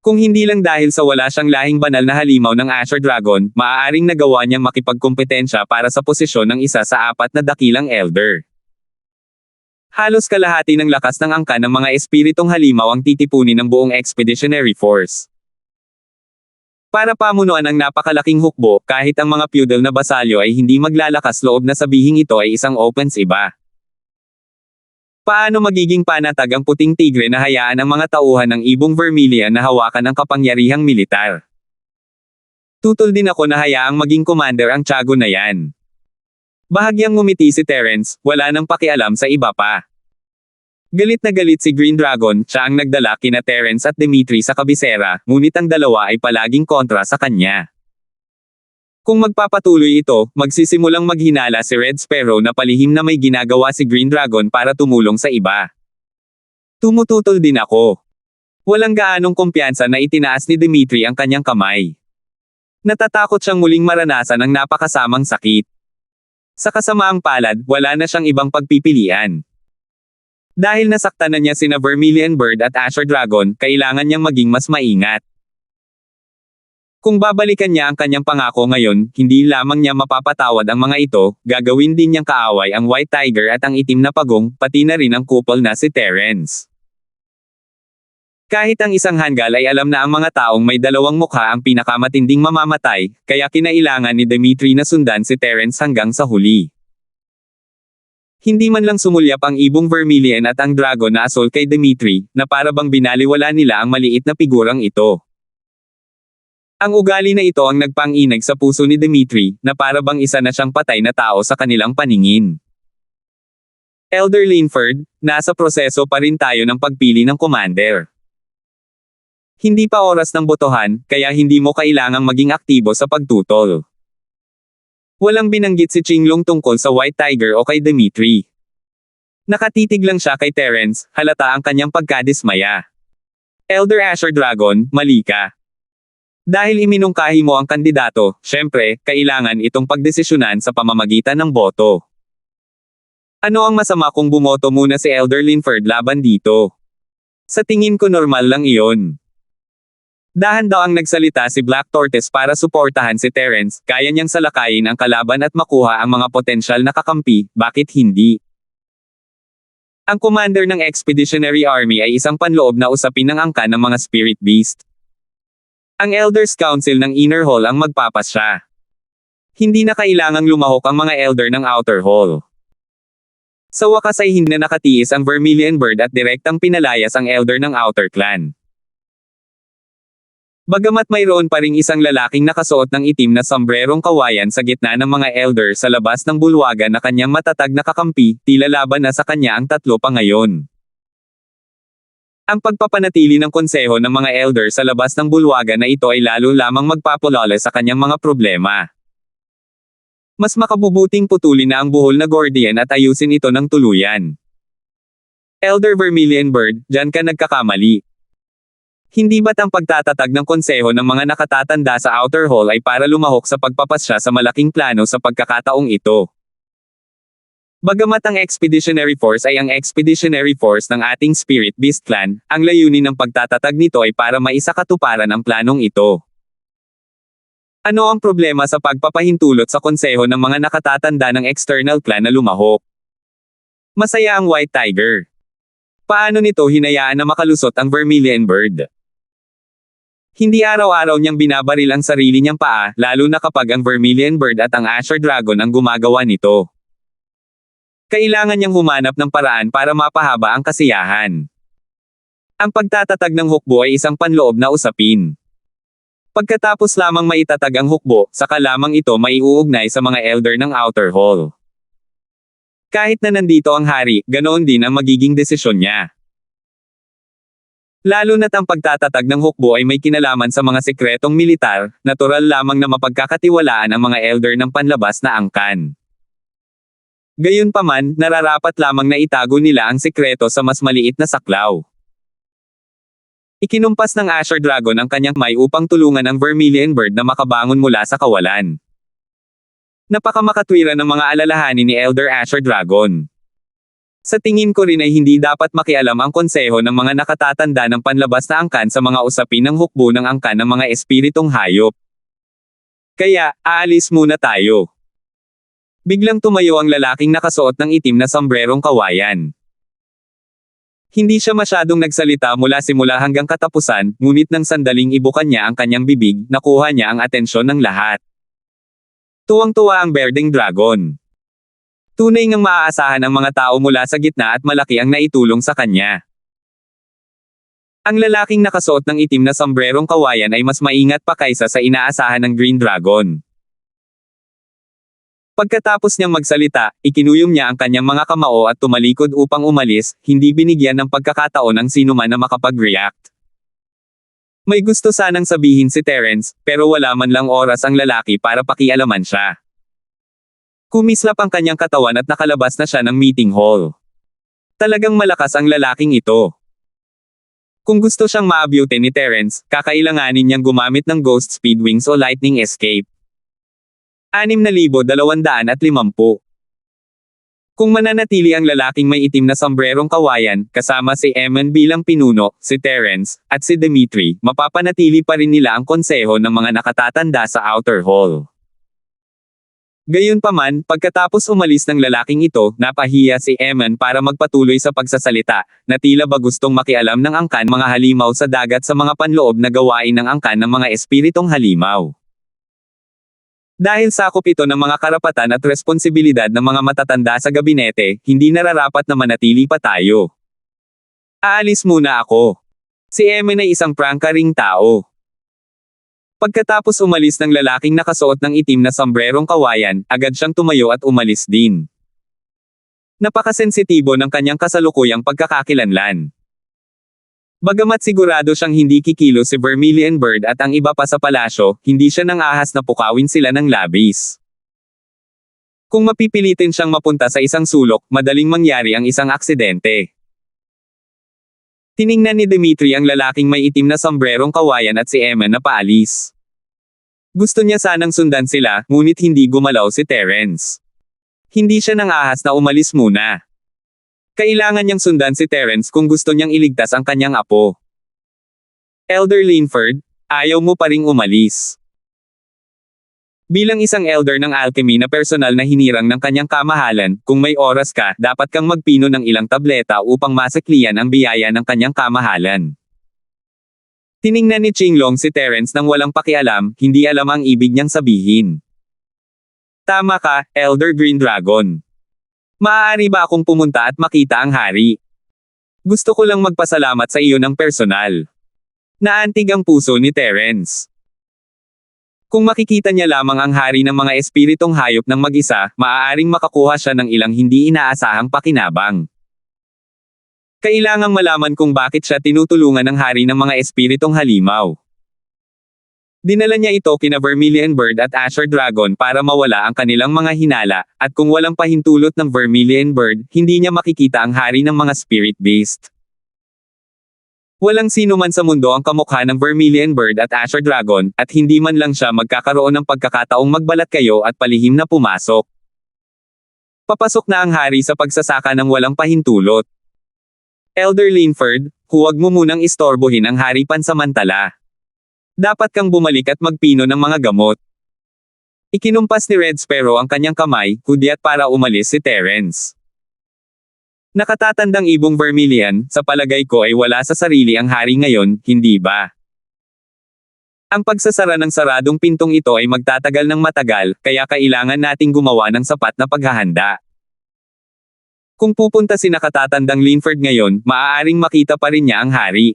Kung hindi lang dahil sa wala siyang lahing banal na halimaw ng Azure Dragon, maaaring nagawa niyang makipagkompetensya para sa posisyon ng isa sa 4 na dakilang elder. Halos kalahati ng lakas ng angkan ng mga espiritong halimaw ang titipunin ng buong Expeditionary Force. Para pamunuan ang napakalaking hukbo, kahit ang mga feudal na basalyo ay hindi maglalakas loob na sabihing ito ay isang opens iba. Paano magiging panatag ang puting tigre na hayaan ang mga tauhan ng ibong Vermilion na hawakan ang kapangyarihang militar? Tutol din ako na hayaang maging commander ang Tiago na yan. Bahagyang ngumiti si Terence, wala nang pakialam sa iba pa. Galit na galit si Green Dragon, siya ang nagdala kina Terence at Dimitri sa kabisera, ngunit ang dalawa ay palaging kontra sa kanya. Kung magpapatuloy ito, magsisimulang maghinala si Red Sparrow na palihim na may ginagawa si Green Dragon para tumulong sa iba. Tumututol din ako. Walang gaanong kumpiyansa na itinaas ni Dimitri ang kanyang kamay. Natatakot siyang muling maranasan ang napakasamang sakit. Sa kasamaang palad, wala na siyang ibang pagpipilian. Dahil nasaktan na niya sina Vermilion Bird at Azure Dragon, kailangan niyang maging mas maingat. Kung babalikan niya ang kanyang pangako ngayon, hindi lamang niya mapapatawad ang mga ito, gagawin din niyang kaaway ang White Tiger at ang itim na pagong, pati na rin ang kupol na si Terence. Kahit ang isang hanggal ay alam na ang mga taong may dalawang mukha ang pinakamatinding mamamatay, kaya kinailangan ni Dimitri na sundan si Terence hanggang sa huli. Hindi man lang sumulyap ang ibong Vermilion at ang dragon na asol kay Dimitri, na para bang binaliwala nila ang maliit na figurang ito. Ang ugali na ito ang nagpang-inag sa puso ni Dimitri, na para bang isa na siyang patay na tao sa kanilang paningin. Elder Linford, nasa proseso pa rin tayo ng pagpili ng commander. Hindi pa oras ng botohan, kaya hindi mo kailangang maging aktibo sa pagtutol. Walang binanggit si Qinglong tungkol sa White Tiger o kay Dimitri. Nakatitig lang siya kay Terence, halata ang kanyang pagkadismaya. Elder Azure Dragon, mali ka. Dahil iminungkahi mo ang kandidato, syempre, kailangan itong pagdesisyonan sa pamamagitan ng boto. Ano ang masama kung bumoto muna si Elder Linford laban dito? Sa tingin ko normal lang iyon. Dahan daw ang nagsalita si Black Tortoise para suportahan si Terence, kaya niyang salakayin ang kalaban at makuha ang mga potensyal na kakampi, bakit hindi? Ang commander ng Expeditionary Army ay isang panloob na usapin ng angkan ng mga Spirit Beast. Ang Elders Council ng Inner Hall ang magpapasya. Hindi na kailangang lumahok ang mga Elder ng Outer Hall. Sa wakas ay hindi na nakatiis ang Vermilion Bird at direktang pinalayas ang Elder ng Outer Clan. Bagamat mayroon pa ring isang lalaking nakasuot ng itim na sombrerong kawayan sa gitna ng mga elder sa labas ng bulwagan na kanyang matatag na kakampi, tila laban na sa kanya ang tatlo pa ngayon. Ang pagpapanatili ng konseho ng mga elder sa labas ng bulwagan na ito ay lalo lamang magpapalala sa kanyang mga problema. Mas makabubuting putulin na ang buhol na Gordian at ayusin ito ng tuluyan. Elder Vermilion Bird, diyan ka nagkakamali. Hindi ba't ang pagtatatag ng konseho ng mga nakatatanda sa Outer Hall ay para lumahok sa pagpapasya sa malaking plano sa pagkakataong ito? Bagamat ang Expeditionary Force ay ang Expeditionary Force ng ating Spirit Beast Clan, ang layunin ng pagtatatag nito ay para maisakatuparan ang planong ito. Ano ang problema sa pagpapahintulot sa konseho ng mga nakatatanda ng external clan na lumahok? Masaya ang White Tiger. Paano nito hinayaan na makalusot ang Vermilion Bird? Hindi araw-araw niyang binabaril ang sarili niyang paa, lalo na kapag ang Vermilion Bird at ang Azure Dragon ang gumagawa nito. Kailangan niyang humanap ng paraan para mapahaba ang kasiyahan. Ang pagtatatag ng hukbo ay isang panloob na usapin. Pagkatapos lamang maitatag ang hukbo, saka lamang ito maiuugnay sa mga elder ng Outer Hall. Kahit na nandito ang hari, ganoon din ang magiging desisyon niya. Lalo na't ang pagtatatag ng hukbo ay may kinalaman sa mga sekretong militar, natural lamang na mapagkakatiwalaan ang mga elder ng panlabas na angkan. Gayunpaman, nararapat lamang na itago nila ang sekreto sa mas maliit na saklaw. Ikinumpas ng Azure Dragon ang kanyang may upang tulungan ang Vermilion Bird na makabangon mula sa kawalan. Napakamakatwiran ng mga alalahanin ni Elder Azure Dragon. Sa tingin ko rin ay hindi dapat makialam ang konseho ng mga nakatatanda ng panlabas na angkan sa mga usapin ng hukbo ng angkan ng mga espiritong hayop. Kaya, aalis muna tayo. Biglang tumayo ang lalaking nakasuot ng itim na sombrerong kawayan. Hindi siya masyadong nagsalita mula simula hanggang katapusan, ngunit nang sandaling ibukan niya ang kanyang bibig, nakuha niya ang atensyon ng lahat. Tuwang-tuwa ang Bearding Dragon. Tunay ngang maaasahan ang mga tao mula sa gitna at malaki ang naitulong sa kanya. Ang lalaking nakasuot ng itim na sombrerong kawayan ay mas maingat pa kaysa sa inaasahan ng Green Dragon. Pagkatapos niyang magsalita, ikinuyom niya ang kanyang mga kamao at tumalikod upang umalis, hindi binigyan ng pagkakataon ang sinuman na makapag-react. May gusto sanang sabihin si Terence, pero wala man lang oras ang lalaki para pakialaman siya. Kumislap ang kanyang katawan at nakalabas na siya ng meeting hall. Talagang malakas ang lalaking ito. Kung gusto siyang maabyute ni Terence, kakailanganin niyang gumamit ng Ghost Speed Wings o Lightning Escape. 6,250. Kung mananatili ang lalaking may itim na sombrerong kawayan, kasama si Eamon bilang pinuno, si Terence, at si Dimitri, mapapanatili pa rin nila ang konseho ng mga nakatatanda sa Outer Hall. Gayunpaman, pagkatapos umalis ng lalaking ito, napahiya si Eamon para magpatuloy sa pagsasalita, na tila ba gustong makialam ng angkan mga halimaw sa dagat sa mga panloob na gawain ng angkan ng mga espiritong halimaw. Dahil sakop ito ng mga karapatan at responsibilidad ng mga matatanda sa gabinete, hindi nararapat na manatili pa tayo. Aalis muna ako. Si Eamon ay isang prangkaring tao. Pagkatapos umalis ng lalaking nakasuot ng itim na sombrerong kawayan, agad siyang tumayo at umalis din. Napakasensitibo ng kanyang kasalukuyang pagkakakilanlan. Bagamat sigurado siyang hindi kikilos si Vermilion Bird at ang iba pa sa palasyo, hindi siya nang ahas na pukawin sila ng labis. Kung mapipilitin siyang mapunta sa isang sulok, madaling mangyari ang isang aksidente. Tiningnan ni Dimitri ang lalaking may itim na sombrerong kawayan at si Eamon na paalis. Gusto niya sanang sundan sila, ngunit hindi gumalaw si Terence. Hindi siya nangahas na umalis muna. Kailangan niyang sundan si Terence kung gusto niyang iligtas ang kanyang apo. Elder Linford, ayaw mo pa ring umalis. Bilang isang elder ng alchemy na personal na hinirang ng kanyang kamahalan, kung may oras ka, dapat kang magpino ng ilang tableta upang masakliyan ang biyaya ng kanyang kamahalan. Tiningnan ni Qinglong si Terence nang walang pakialam, hindi alam ang ibig niyang sabihin. Tama ka, Elder Green Dragon. Maaari ba akong pumunta at makita ang hari? Gusto ko lang magpasalamat sa iyo ng personal. Naantig ang puso ni Terence. Kung makikita niya lamang ang hari ng mga espiritong hayop ng mag-isa, maaaring makakuha siya ng ilang hindi inaasahang pakinabang. Kailangang malaman kung bakit siya tinutulungan ng hari ng mga espiritong halimaw. Dinala niya ito kina Vermilion Bird at Azure Dragon para mawala ang kanilang mga hinala, at kung walang pahintulot ng Vermilion Bird, hindi niya makikita ang hari ng mga spirit beast. Walang sino man sa mundo ang kamukha ng Vermilion Bird at Azure Dragon, at hindi man lang siya magkakaroon ng pagkakataong magbalat kayo at palihim na pumasok. Papasok na ang hari sa pagsasaka ng walang pahintulot. Elder Linford, huwag mo munang istorbohin ang hari pansamantala. Dapat kang bumalik at magpino ng mga gamot. Ikinumpas ni Red Sparrow ang kanyang kamay, hudyat para umalis si Terence. Nakatatandang ibong Vermilion, sa palagay ko ay wala sa sarili ang hari ngayon, hindi ba? Ang pagsasara ng saradong pintong ito ay magtatagal ng matagal, kaya kailangan nating gumawa ng sapat na paghahanda. Kung pupunta si nakatatandang Linford ngayon, maaaring makita pa rin niya ang hari.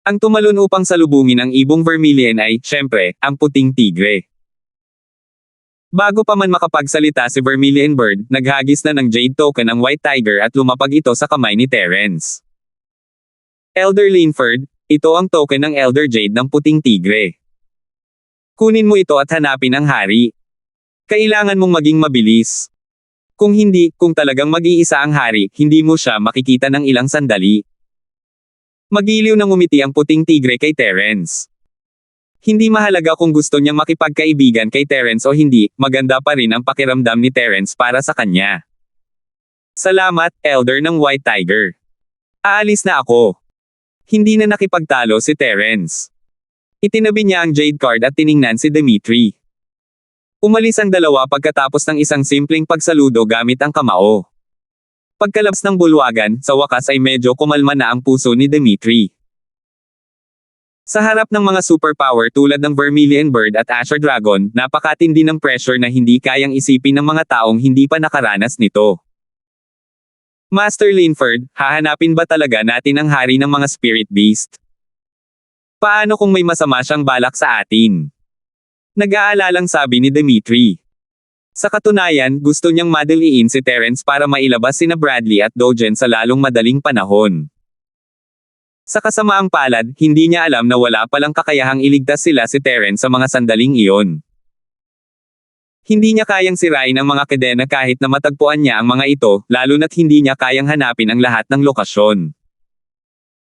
Ang tumalon upang salubungin ang ibong Vermilion ay, syempre, ang puting tigre. Bago pa man makapagsalita si Vermilion Bird, naghagis na ng Jade Token ang White Tiger at lumapag ito sa kamay ni Terence. Elder Linford, ito ang token ng Elder Jade ng puting tigre. Kunin mo ito at hanapin ang hari. Kailangan mong maging mabilis. Kung hindi, kung talagang mag-iisa ang hari, hindi mo siya makikita ng ilang sandali. Magiliw nang umiti ang puting tigre kay Terence. Hindi mahalaga kung gusto niyang makipagkaibigan kay Terence o hindi, maganda pa rin ang pakiramdam ni Terence para sa kanya. Salamat, Elder ng White Tiger. Aalis na ako. Hindi na nakipagtalo si Terence. Itinabi niya ang Jade Card at tiningnan si Dimitri. Umalis ang dalawa pagkatapos ng isang simpleng pagsaludo gamit ang kamao. Pagkalabas ng bulwagan, sa wakas ay medyo kumalma na ang puso ni Dimitri. Sa harap ng mga superpower tulad ng Vermilion Bird at Azure Dragon, napakatindi ng pressure na hindi kayang isipin ng mga taong hindi pa nakaranas nito. Master Linford, hahanapin ba talaga natin ang hari ng mga spirit beast? Paano kung may masama siyang balak sa atin? Nag-aalalang sabi ni Dimitri. Sa katunayan, gusto niyang madaliin si Terence para mailabas sina Bradley at Dogen sa lalong madaling panahon. Sa kasamaang palad, hindi niya alam na wala palang kakayahang iligtas sila si Terence sa mga sandaling iyon. Hindi niya kayang sirain ang mga kadena kahit na matagpuan niya ang mga ito, lalo na't hindi niya kayang hanapin ang lahat ng lokasyon.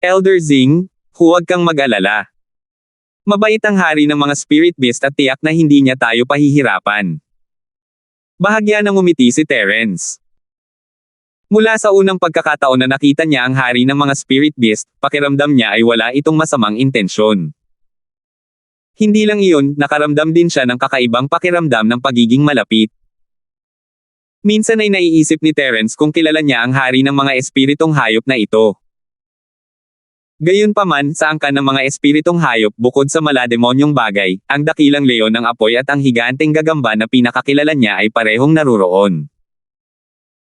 Elder Zing, huwag kang mag-alala. Mabait ang hari ng mga spirit beast at tiyak na hindi niya tayo pahihirapan. Bahagya nang umiti si Terence. Mula sa unang pagkakataon na nakita niya ang hari ng mga spirit beast, pakiramdam niya ay wala itong masamang intensyon. Hindi lang iyon, nakaramdam din siya ng kakaibang pakiramdam ng pagiging malapit. Minsan ay naiisip ni Terence kung kilala niya ang hari ng mga espiritong hayop na ito. Gayunpaman, sa angkan ng mga espiritong hayop bukod sa malademonyong bagay, ang dakilang leon ng apoy at ang higanteng gagamba na pinakakilala niya ay parehong naruroon.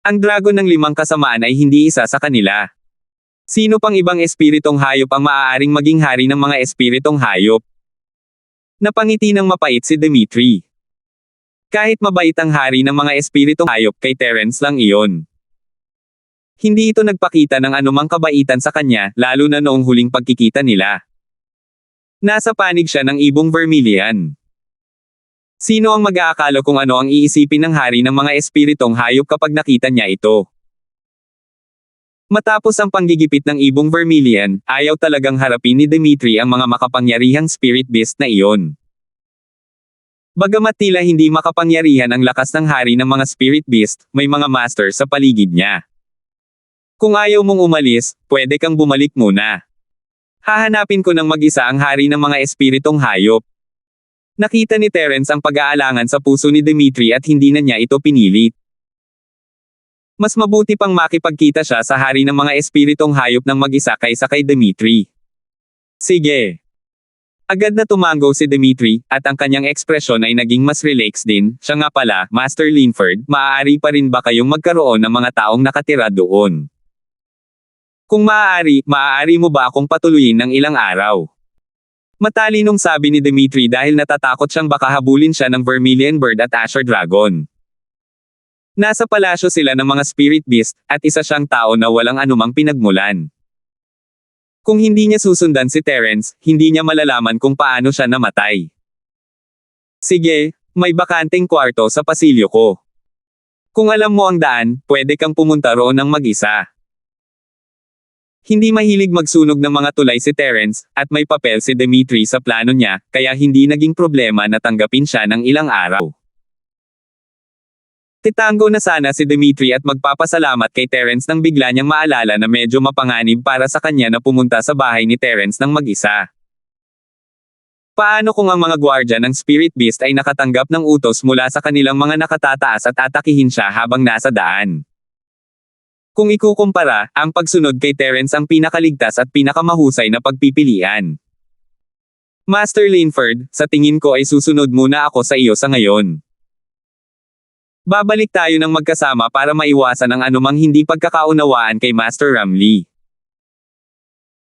Ang dragon ng 5 kasamaan ay hindi isa sa kanila. Sino pang ibang espiritong hayop ang maaaring maging hari ng mga espiritong hayop? Napangiti ng mapait si Dimitri. Kahit mabait ang hari ng mga espiritong hayop, kay Terence lang iyon. Hindi ito nagpakita ng anumang kabaitan sa kanya, lalo na noong huling pagkikita nila. Nasa panig siya ng ibong Vermilion. Sino ang mag-aakala kung ano ang iisipin ng hari ng mga espiritong hayop kapag nakita niya ito? Matapos ang panggigipit ng ibong Vermilion, ayaw talagang harapin ni Dimitri ang mga makapangyarihang spirit beast na iyon. Bagamat tila hindi makapangyarihan ang lakas ng hari ng mga spirit beast, may mga master sa paligid niya. Kung ayaw mong umalis, pwede kang bumalik muna. Hahanapin ko ng mag-isa ang hari ng mga espiritong hayop. Nakita ni Terence ang pag-aalangan sa puso ni Dimitri at hindi na niya ito pinilit. Mas mabuti pang makipagkita siya sa hari ng mga espiritong hayop ng mag-isa kaysa kay Dimitri. Sige. Agad na tumango si Dimitri, at ang kanyang ekspresyon ay naging mas relaxed din. Siya nga pala, Master Linford, maaari pa rin ba kayong magkaroon ng mga taong nakatira doon? Kung maaari mo ba akong patuloyin ng ilang araw? Matalinong sabi ni Dimitri dahil natatakot siyang baka habulin siya ng Vermilion Bird at Azure Dragon. Nasa palasyo sila ng mga spirit beast, at isa siyang tao na walang anumang pinagmulan. Kung hindi niya susundan si Terence, hindi niya malalaman kung paano siya namatay. Sige, may bakanteng kwarto sa pasilyo ko. Kung alam mo ang daan, pwede kang pumunta roon ng mag-isa. Hindi mahilig magsunog ng mga tulay si Terence, at may papel si Dimitri sa plano niya, kaya hindi naging problema na tanggapin siya ng ilang araw. Titango na sana si Dimitri at magpapasalamat kay Terence nang bigla niyang maalala na medyo mapanganib para sa kanya na pumunta sa bahay ni Terence ng mag-isa. Paano kung ang mga gwardya ng Spirit Beast ay nakatanggap ng utos mula sa kanilang mga nakatataas at atakihin siya habang nasa daan? Kung ikukumpara, ang pagsunod kay Terence ang pinakaligtas at pinakamahusay na pagpipilian. Master Linford, sa tingin ko ay susunod muna ako sa iyo sa ngayon. Babalik tayo ng magkasama para maiwasan ang anumang hindi pagkakaunawaan kay Master Ramley.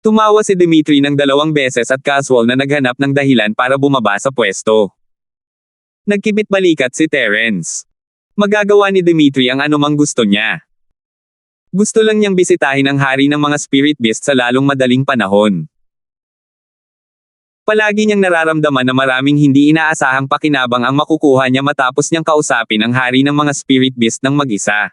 Tumawa si Dimitri ng 2 beses at casual na naghanap ng dahilan para bumaba sa pwesto. Nagkibit-balikat si Terence. Magagawa ni Dimitri ang anumang gusto niya. Gusto lang niyang bisitahin ang hari ng mga spirit beast sa lalong madaling panahon. Palagi niyang nararamdaman na maraming hindi inaasahang pakinabang ang makukuha niya matapos niyang kausapin ang hari ng mga spirit beast ng mag-isa.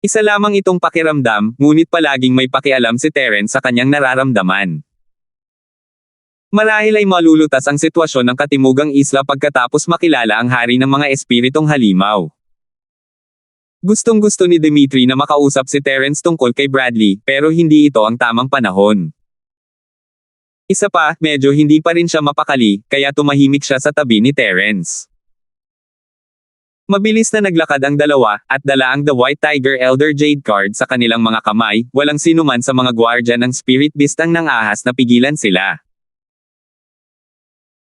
Isa lamang itong pakiramdam, ngunit palaging may pakialam si Terence sa kanyang nararamdaman. Marahil ay malulutas ang sitwasyon ng katimugang isla pagkatapos makilala ang hari ng mga espiritong halimaw. Gustong-gusto ni Dimitri na makausap si Terence tungkol kay Bradley, pero hindi ito ang tamang panahon. Isa pa, medyo hindi pa rin siya mapakali, kaya tumahimik siya sa tabi ni Terence. Mabilis na naglakad ang dalawa, at dala ang The White Tiger Elder Jade card sa kanilang mga kamay, walang sinuman sa mga gwardya ng Spirit Beast ang nangahas na pigilan sila.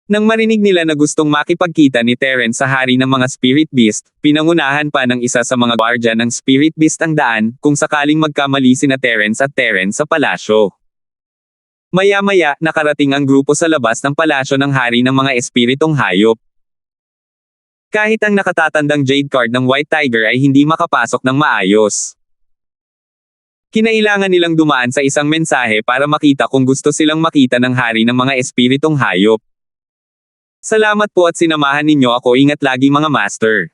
Nang marinig nila na gustong makipagkita ni Terence sa hari ng mga Spirit Beast, pinangunahan pa ng isa sa mga gwardya ng Spirit Beast ang daan, kung sakaling magkamali sina Terence at Terence sa palasyo. Maya-maya, nakarating ang grupo sa labas ng palasyo ng hari ng mga espiritong hayop. Kahit ang nakatatandang jade card ng White Tiger ay hindi makapasok ng maayos. Kinailangan nilang dumaan sa isang mensahe para makita kung gusto silang makita ng hari ng mga espiritong hayop. Salamat po at sinamahan ninyo ako, ingat lagi mga master.